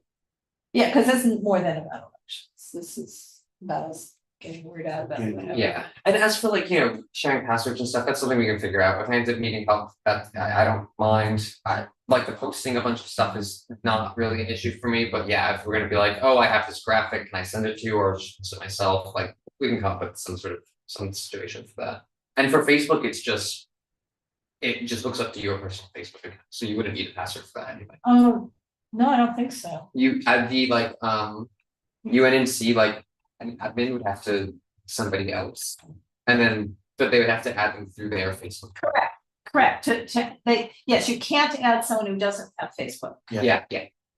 Yeah, because this is more than about elections, this is about us getting word out about whatever. Yeah, and as for like, sharing passwords and stuff, that's something we can figure out. If I end up needing help, that I don't mind. I like the posting a bunch of stuff is not really an issue for me, but yeah, if we're gonna be like, oh, I have this graphic, can I send it to you or just to myself, like, we can come up with some situation for that. And for Facebook, it just hooks up to your personal Facebook account, so you wouldn't need a password for that anyway. Oh, no, I don't think so. You add the like UNNC, like an admin would have to somebody else. And then, but they would have to add them through their Facebook. Correct, yes, you can't add someone who doesn't have Facebook. Yeah,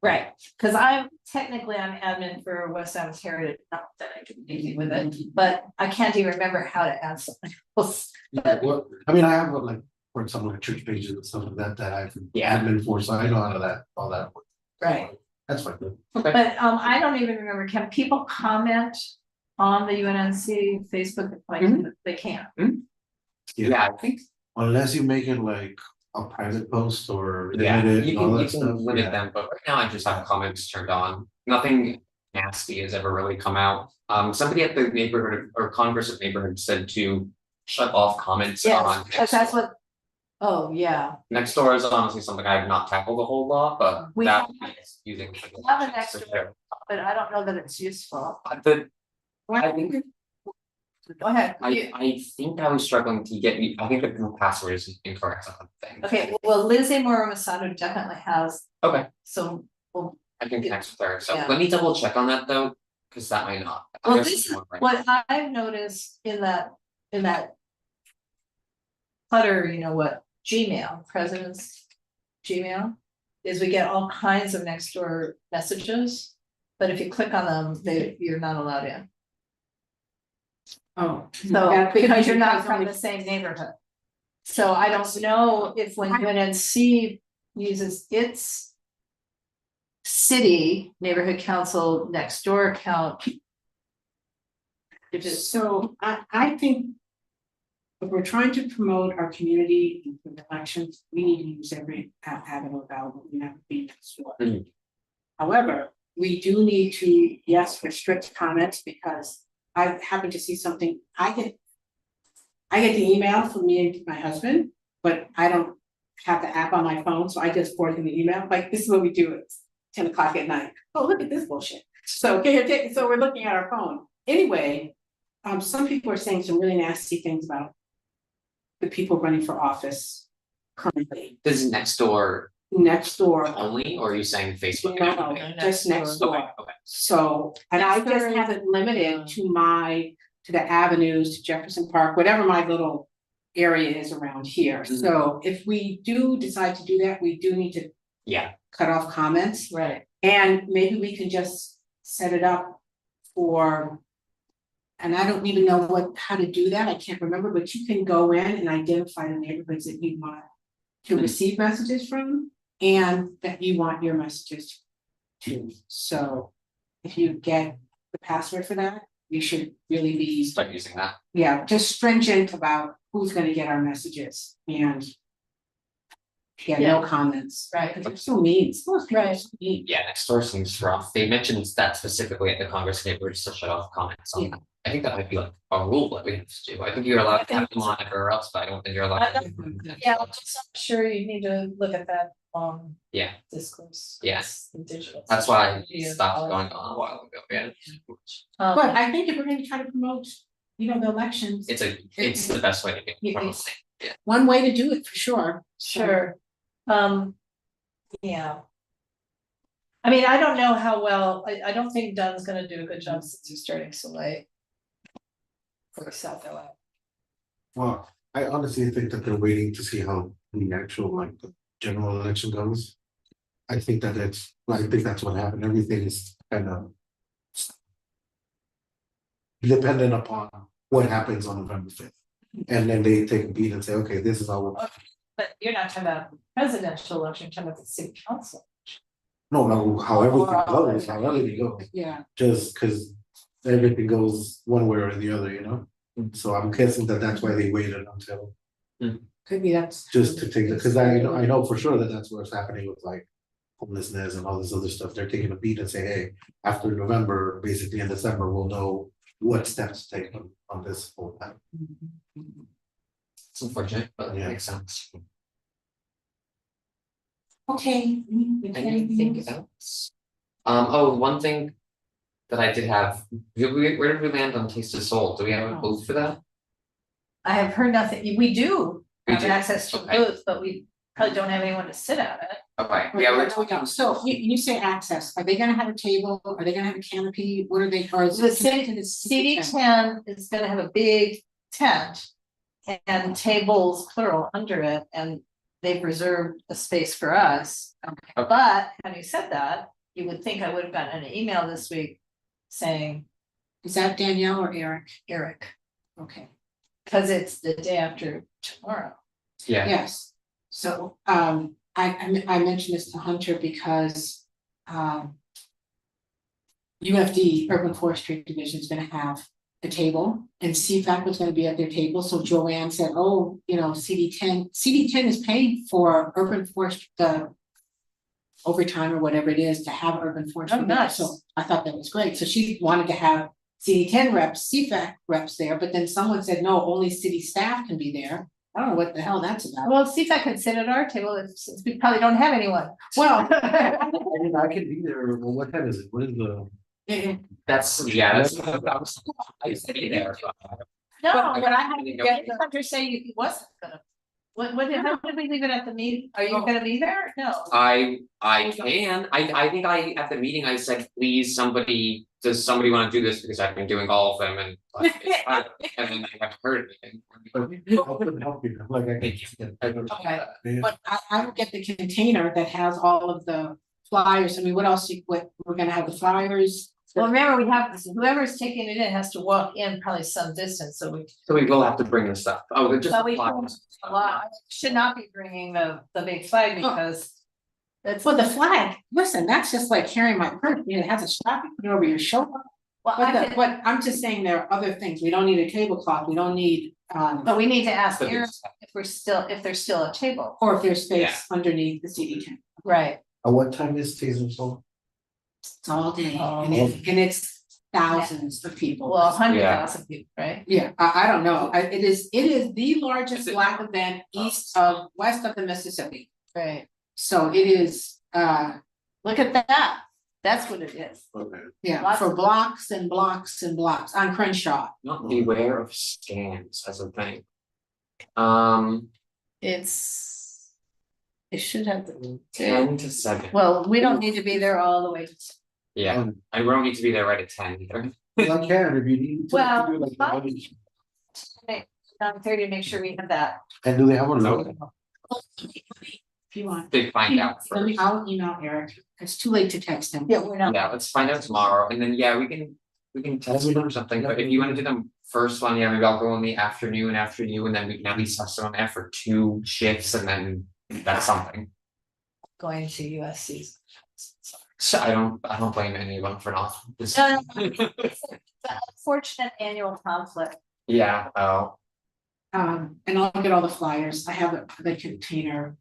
Right, because I'm admin for West Adams Heritage, not that I can be with it, but I can't even remember how to add someone else. Yeah, well, I mean, I have like, for example, like church pages and stuff like that I've Yeah. been for, so I know how all that works. Right, That's fine. but I don't even remember, can people comment on the UNNC Facebook? Like, they can't. yeah, I think, Unless you make it like a private post or yeah, limited you and all can that stuff. limit Yeah. them, but right now I just have comments turned on. Nothing nasty has ever really come out. Somebody at the neighborhood or Congress of Neighborhoods said to shut off comments Yes, on. because that's what, oh, yeah, Next door is honestly something I have not tackled a whole lot, but We that have- is using. have an extra- but I don't know that it's useful. The, I think, Go ahead. You- I think I was struggling to get, I think the password is incorrect on the thing. Okay, well, Lizzie Moromasato definitely has, Okay, so, well, I can connect with her, so Yeah. let me double check on that though, cause that might not. I well, guess this it's is one right what I've noticed in that clutter, you know what, Gmail, president's Gmail, is we get all kinds of next door messages, but if you click on them, you're not allowed in. Oh. So, that could because be you're not because from only- the same neighborhood. So I don't know if when UNNC uses its city neighborhood council next door account. If it's, So I think. If we're trying to promote our community in the elections, we need to use every avenue available, we have to be next door. Mhm. However, we do need to, yes, restrict comments because I happen to see something, I get the email from me and my husband, but I don't have the app on my phone, so I just forward him the email, like, this is what we do at 10 o'clock at night. Oh, look at this bullshit. So, okay, so we're looking at our phone. Anyway, some people are saying some really nasty things about the people running for office currently. This is next door Next door, only, or are you saying Facebook? no, and no, everything? just next door. Okay, okay. So, and I Next just door is- have it limited to the avenues, to Jefferson Park, whatever my little area is around here. Mhm. So if we do decide to do that, we do need to Yeah, cut off comments. right, And maybe we can just set it up for. And I don't even know how to do that, I can't remember, but you can go in and identify the neighborhoods that you want to Mhm. receive messages from. And that you want your messages to, so if you get the password for that, you should really be, start using that. yeah, just stringent about who's gonna get our messages and. Yeah, no comments, right. because they're so mean, supposed to be Right. so mean. Yeah, next door seems rough. They mentioned that specifically at the Congress table, just to shut off comments on Yeah. that. I think that might be like a rule that we have to do. I think you're allowed to have them on everywhere else, but I don't think you're allowed. to do them. Yeah, I'm just not sure you need to look at that Yeah. discourse. Yeah. It's the digital. That's why I media stopped policy. going on a while ago, yeah. But I think if we're gonna try to promote, the elections, It's the best way to get. You- promote it. one way to do it for sure. Sure, yeah. I mean, I don't know how well, I don't think Dunn's gonna do a good job since you're starting so late. For South LA. Well, I honestly think that they're waiting to see how the actual, like, the general election goes. I think that's what happened, everything is kind of. Dependent upon what happens on November 5th. And then they take a beat and say, okay, this is how. But you're not talking about presidential election, you're talking about the city council. No, how everything goes, Yeah, just because everything goes one way or the other, you know? So I'm guessing that's why they waited until, could be that's. just to take the, because I know for sure that's what's happening with like. Homelessness and all this other stuff, they're taking a beat and say, hey, after November, basically in December, we'll know what steps to take on this whole time. It's unfortunate, but it Yeah. makes sense. Okay. Anything else? One thing that I did have, where did we land on Taste of Soul? Do we have a booth for that? I have heard nothing, we do We have do, access to okay. booths, but we probably don't have anyone to sit at it. Okay, Yeah, yeah, we go. So you say access, are they gonna have a table, are they gonna have a canopy, what are they, or is The it connected to CD tent? 10 is gonna have a big tent. And tables plural under it, and they've reserved a space for us. Okay. But having said that, you would think I would have gotten an email this week saying, Is that Danielle or Eric? Eric, Okay, because it's the day after tomorrow. yeah, yes, so I mentioned this to Hunter because UFD, Urban Forestry Division is gonna have a table and CFAC was gonna be at their table, so Joanne said, oh, CD10 is paying for urban forest, the overtime or whatever it is to have urban forestry. Oh, there. nice. So I thought that was great, so she wanted to have CD10 reps, CFAC reps there, but then someone said, no, only city staff can be there. I don't know what the hell that's about. Well, see if I could sit at our table, since we probably don't have anyone. Well, I can be there, well, what time is it, what is the? that's I used to be there. No, But but I had to Didn't get go. Hunter saying he wasn't gonna. How did we leave it at the meeting? Are you gonna be there? No. I can, I think at the meeting I said, please, does somebody wanna do this, because I've been doing all of them and. like, it's fine. And then I haven't heard anything. I couldn't help you, like, I Thank can. Okay. Yeah. But I will get the container that has all of the flyers, I mean, what else, we're gonna have the flyers, Well, remember, we have, whoever's taking it in has to walk in probably some distance, so we. So we will have to bring the stuff. Oh, they're just. But we flyers. a lot, should not be bringing the big flag because. That's, Well, the flag, listen, that's just like carrying my purse, you know, it has a strap, you put it over your shoulder. well, I could, But I'm just saying there are other things, we don't need a tablecloth, we don't need, but we need to ask The big Aaron stuff. if there's still a table. or if there's Yeah. space underneath the CD tent. Right. At what time is Taser Soul? It's all day, Oh. and it's thousands of people. Well, 100,000 people, right? Yeah, I don't know, it is the largest Is it? black event west of the Mississippi, Right. so it is, Look at that. That's what it is. Okay. yeah, Lots for of- blocks and blocks and blocks on Crenshaw. Not beware of scams as a thing. It should have the, 10 to 7. well, we don't need to be there all the way. Yeah, I won't need to be there right at 10 either. Well, I can if you need. to Well, do like but- one- 9:30 to make sure we have that. And do they have a No. logo? If you want. They find out Let me, first. I'll email Eric, it's too late to text him. Yeah, we're not. Yeah, let's find out tomorrow and then, yeah, we can test them or something, but if you wanna do them first one, yeah, maybe I'll go in the afternoon after you, and then we can at least have someone there for 2 shifts and then that's something. Going to USC. So I don't blame anyone for not. This- No, It's an unfortunate annual conflict. Yeah, oh, And I'll get all the flyers, I have the container.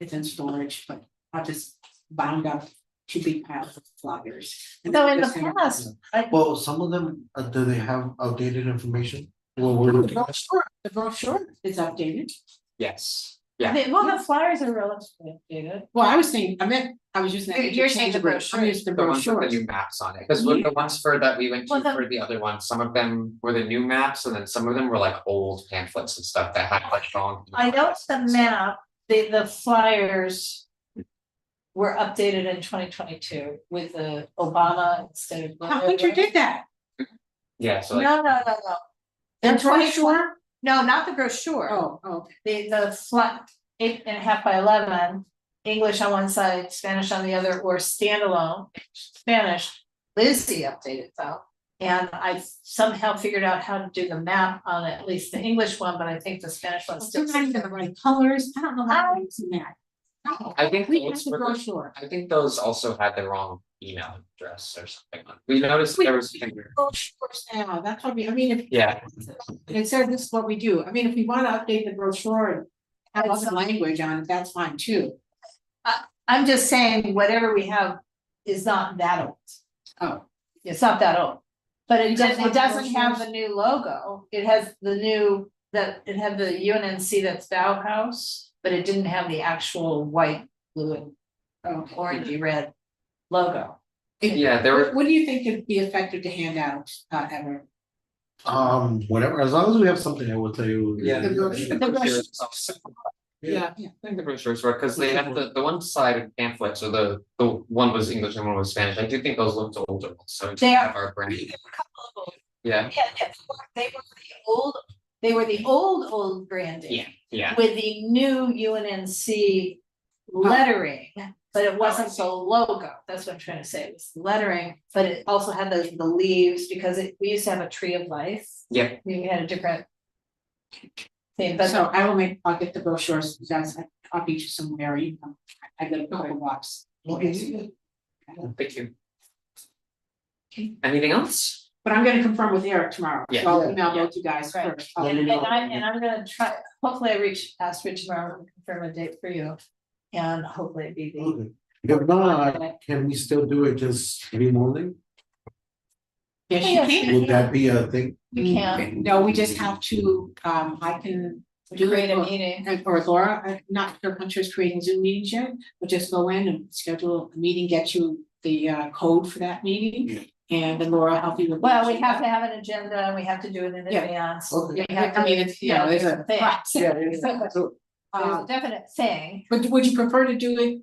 It's in storage, but I'll just bound up 2 big piles of flyers. And So in the just have- past, Well, some of them, do they have outdated information? Well, we're The looking at. brochure is updated, yes, yeah, well, the flyers are relatively updated. well, I was saying, I was using that. You're saying the interchangeably. brochure. I'm using the the ones with the brochures. new maps on it, cause with the ones for that we went to Well, the- for the other ones, some of them were the new maps, and then some of them were like old pamphlets and stuff that had like wrong. I noticed the map, the flyers. Were updated in 2022 with the Obama instead of. Hunter did that, Yeah, so like, No. the In 2020 brochure, No, not the brochure. oh, The flat 8.5 by 11, English on one side, Spanish on the other, or standalone, Spanish. Lizzie updated though, and I somehow figured out how to do the map on at least the English one, but I think the Spanish one still. they're not even the right colors, I don't know how to use that. I think We have those the were- brochure. I think those also had the wrong email address or something. We noticed there was. Brochures now, that's probably, I mean, if. Yeah. It said this is what we do, I mean, if we wanna update the brochure and have It's- other language on it, that's fine too. I'm just saying, whatever we have is not that old. Oh. It's not that old, but it doesn't doesn't, have have brochures? the new logo, it has the new, it had the UNNC that's Bauhaus. But it didn't have the actual white, blue and Okay. orangey red logo. Yeah, there were, What do you think would be effective to hand out, Ever? Whatever, as long as we have something, I will tell you. yeah. The brochure- the brochure- Yeah, Yeah. I think the brochures were, cause they had the one side of pamphlet, so the one was English and one was Spanish, I do think those looked older, so. They are- have our brand, There were a couple of old- yeah, Yeah, they were the old branding. yeah, yeah, With the new UNNC lettering, but it wasn't the logo, that's what I'm trying to say, it was lettering, but it also had the leaves, because we used to have a tree of life. yeah, We had a different. Thing, but So I'll get the brochures, you guys, I'll beat you somewhere, you know, I got a couple box. thank you. Anything else? But I'm gonna confirm with Eric tomorrow, Yeah. so I'll email both you guys Right. first. And I'm gonna try, hopefully ask Rich tomorrow and confirm a date for you. And hopefully it'd be the. Okay. If not, can we still do it just every morning? Yes, Yes. you can. Would that be a thing? You can No, we just have to, I can do create it, a meeting. or Laura, not sure Hunter's creating Zoom meetings yet, but just go in and schedule a meeting, get you the code for that meeting. And then Laura help you with. Well, we have to have an agenda and we have to do it in Yeah. advance. Okay. We have I to- mean, it's, you know, there's a. thing. process. There's a definite thing. But would you prefer to do it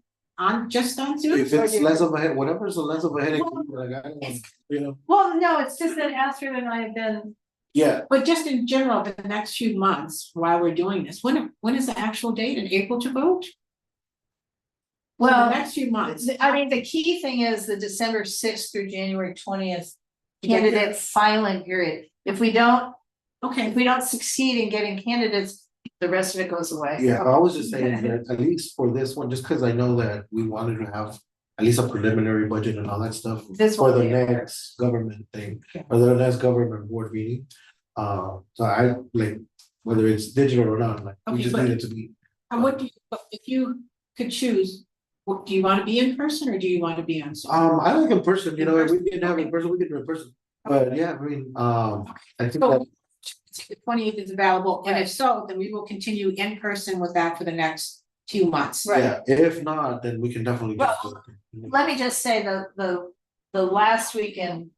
just on Zoom? If or it's do- less of a head, whatever's a less of a headache, like, I don't, you know, Well, no, it's just that Astrid and I have been, yeah, But just in general, the next few months while we're doing this, when is the actual date in April to vote? the Well, next few months. I mean, the key thing is the December 6th through January 20th Get it candidate filing period. If we don't Okay, succeed in getting candidates, the rest of it goes away. Yeah, I was just saying that at least for this one, just because I know that we wanted to have at least a preliminary budget and all that stuff. This For won't the be a- next government thing, Yeah. or the next government board meeting. So I like, whether it's digital or not, like, we Okay, just but- need it to be. and what do you, if you could choose, what, do you wanna be in person or do you wanna be on Zoom? I like in person, you In know, if we person, can have in okay. person, we can do in person, but yeah, I mean, I think So, that. the 28th is available, and if so, then we will continue in person with that for the next few months. Right. Yeah, if not, then we can definitely. Let me just say the last weekend.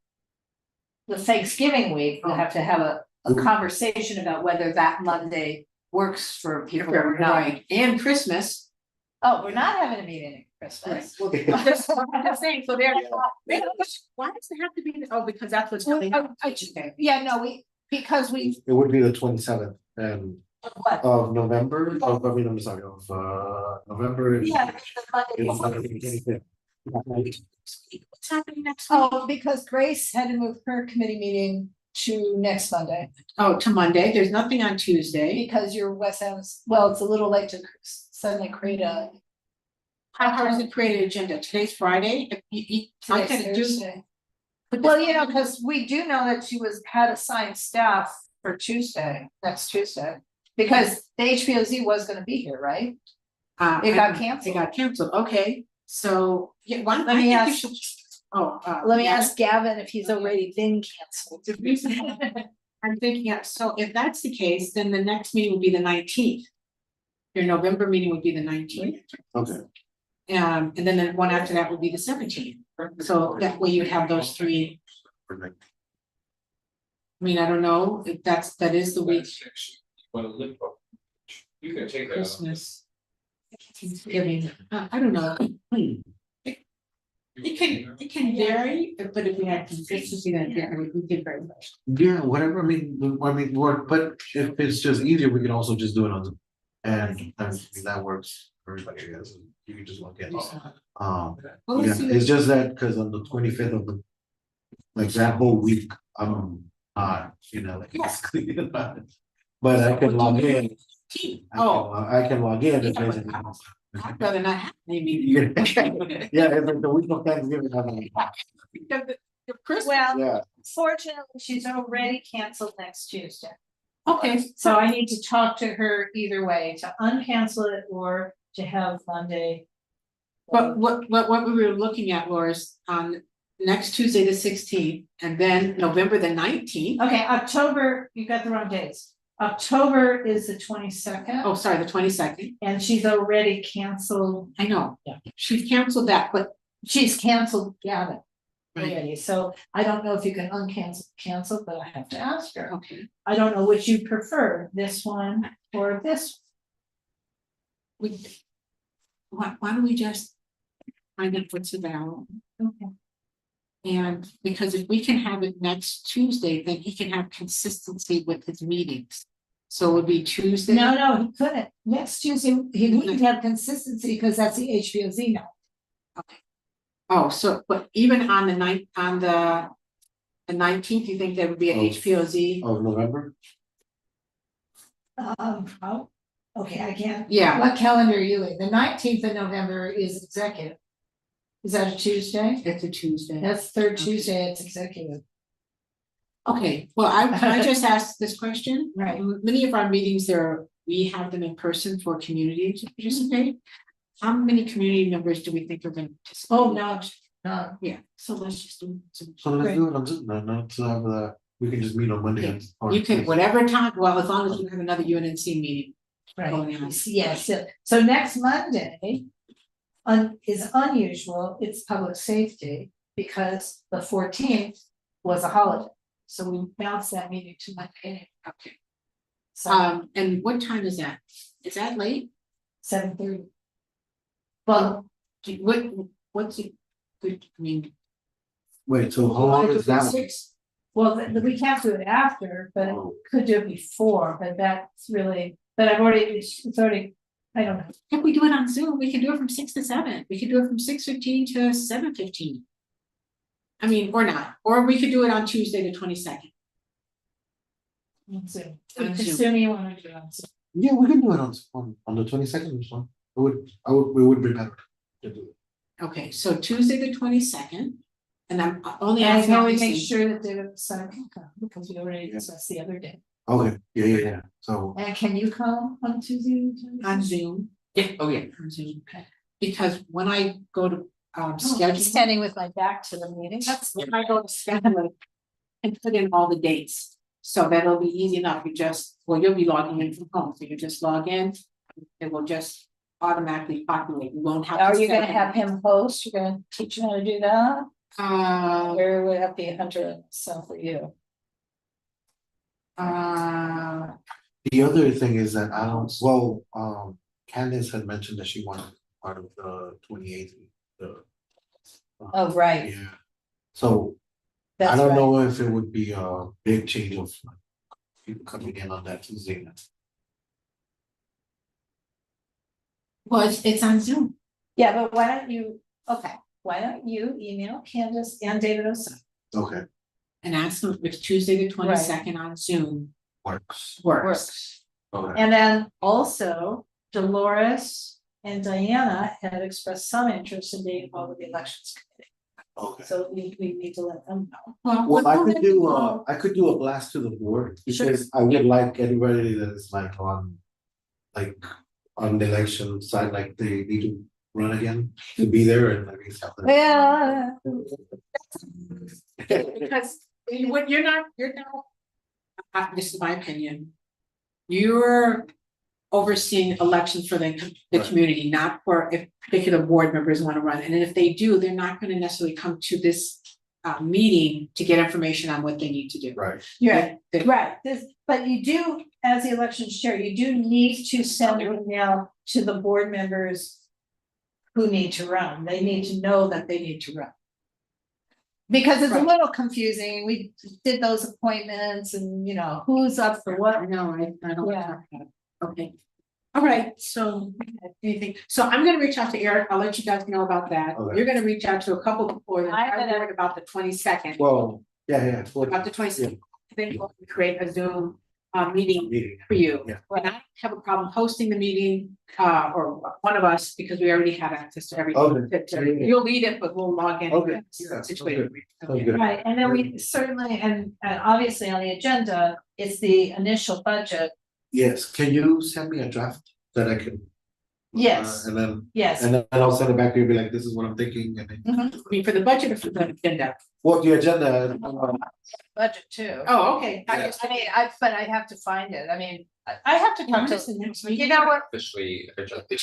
The Thanksgiving week, we'll have to have a conversation about whether that Monday works for people or not. Right, and Christmas. Oh, we're not having a meeting at Christmas. Well, I'm just saying, so there, why does it have to be, oh, because that's what's coming up. Okay. Yeah, no, because we, It would be the 27th and what? of November, I mean, I'm sorry, of November. Yeah. the It's Monday not before. 25th. What's happening next week? Oh, because Grace had to move her committee meeting to next Monday, Oh, to Monday, there's nothing on Tuesday. because your West Ham's, well, it's a little late to suddenly create a. How does it create an agenda? Today's Friday. If I Today's can do. Thursday. put Well, this- you know, because we do know that she had assigned staff for Tuesday, next Tuesday. Because the HPOZ was gonna be here, right? It got canceled. It got canceled, okay, so, yeah, why, Let me I think you ask- should. Oh, Let me yeah. ask Gavin if he's already been canceled. The reason I'm thinking, so if that's the case, then the next meeting would be the 19th. Your November meeting would be the 19th, Okay, and then the one after that would be the 17th. So that way you'd have those three, perfect. I mean, I don't know if that is the week, You can take that. Christmas. Thanksgiving, I don't know. It can vary, but if we had consistency, then yeah, we did very much. Yeah, whatever, I mean, work, but if it's just easier, we can also just do it on Zoom. And that works for everybody, I guess, you can just log in. Well, Yeah, let's see. it's just that, cause on the 25th of the. Like that whole week, I'm not, you know, like. basically not. But I can log in. Oh, I can log in if Yeah, there's. but anything. I'd rather not have any meeting. Yeah, yeah, it's like the week of Thanksgiving, I'm like, Because the Christmas, Well, yeah, fortunately, she's already canceled next Tuesday. okay, So I need to talk to her either way, to uncancel it or to have Monday. but what we were looking at was on next Tuesday, the 16th, and then November the 19th. Okay, October, you got the wrong dates. October is the 22nd. Oh, sorry, the 22nd. And she's already canceled, I know. Yeah. She canceled that, but she's canceled Gavin Right. already, so I don't know if you can cancel, but I have to ask her. okay, I don't know which you prefer, this one or this. we. Why don't we just find out what's available? Okay. And because if we can have it next Tuesday, then he can have consistency with his meetings. So it would be Tuesday. No, he couldn't. Next Tuesday, he wouldn't have consistency because that's the HPOZ now. Oh, so, but even on the ninth, on the 19th, you think there would be an Oh. HPOZ? of November, Oh, okay, I can't. Yeah, What calendar are you in? The 19th of November is executive. Is that a Tuesday? it's a Tuesday. That's third Tuesday, it's executive. Okay, well, I just asked this question. Right. Many of our meetings there, we have them in person for community to participate. How many community members do we think are going to participate? Oh, no, Yeah, so let's just do. so let's Great. do it on Zoom, then, not to have that, we can just meet on Monday. Yeah, or- You can, whatever time, well, as long as you have another UNNC meeting. right, Oh, yeah. yes, so next Monday. Is unusual, it's public safety, because the 14th was a holiday, so we bounced that meeting to Monday. Okay. So And what time is that? Is that late? 7:30. Well, What's it? Good, I mean. Wait, so how long is that? one? 6? well, we can't do it after, but it Oh. could do it before, but that's really, but I've already, it's already I don't know. If we do it on Zoom, we can do it from 6 to 7. We can do it from 6:15 to 7:15. I mean, or not, or we could do it on Tuesday, the 22nd. On Zoom. On Zoom. Assuming you wanna do it on Zoom. Yeah, we can do it on the 22nd or so. We would be better to do it. Okay, so Tuesday, the 22nd, and I'm only And asking. can we make obviously- sure that David Sun can come, because we already discussed the other day. Okay, yeah. So, And can you come on Tuesday? On Zoom, Yeah, oh yeah, on Zoom, Okay. because when I go to I'm schedule, standing with my back to the meeting. that's when I go to schedule and put in all the dates. So that'll be easy enough, you'll be logging in from home, so you just log in, it will just automatically populate, you won't have. to Are you gonna schedule. have him host? You're gonna teach him how to do that? Uh, Or would that be Hunter and myself for you? the other thing is that Candace had mentioned that she wanted part of the 28th. Oh, right, Yeah, so I that's don't right. know if it would be a big change of like, people coming in on that Tuesday. well, it's on Zoom, Yeah, but why don't you email Candace and David Osa? Okay, and ask them if Tuesday, the 22nd on Zoom works. works. Okay, And then also Dolores and Diana had expressed some interest in being involved with the elections committee, okay. so we need to let them know. Well, I could do a blast to the board, because I would like anybody that is like on the election side, like they need to run again, to be there and at least have. Yeah. Because you're not, this is my opinion. You're overseeing elections for the Right. community, not for if particular board members want to run. And if they do, they're not going to necessarily come to this meeting to get information on what they need to do. Right, Yeah, They- right, but you do, as the elections chair, you do need to send an email to the board members who need to run, they need to know that they need to run. Because it's a Right. little confusing, we did those appointments and, who's up for what. I know, I don't. Yeah. Okay. All right, so anything, so I'm gonna reach out to Eric, I'll let you guys know about that. Okay. You're gonna reach out to a couple before, then I'm I'm gonna- worried about the 22nd. well, yeah, About the 22nd, then we'll create a Zoom meeting meeting. for you. Yeah. And I don't have a problem hosting the meeting, or one of us, because we already have access to everything. Okay. You'll lead it, but we'll log in. Okay, yeah, Situated. Sounds good. Right, and then we certainly, and obviously on the agenda, it's the initial budget, Yes, can you send me a draft that I can? Yes. And then I'll send it back to you, be like, this is what I'm thinking, and then, I mean, for the budget or for the agenda? what the agenda, budget too. Oh, okay. Yeah. But I have to find it, I mean, I have to talk to. Next week. You know what, officially adjusted.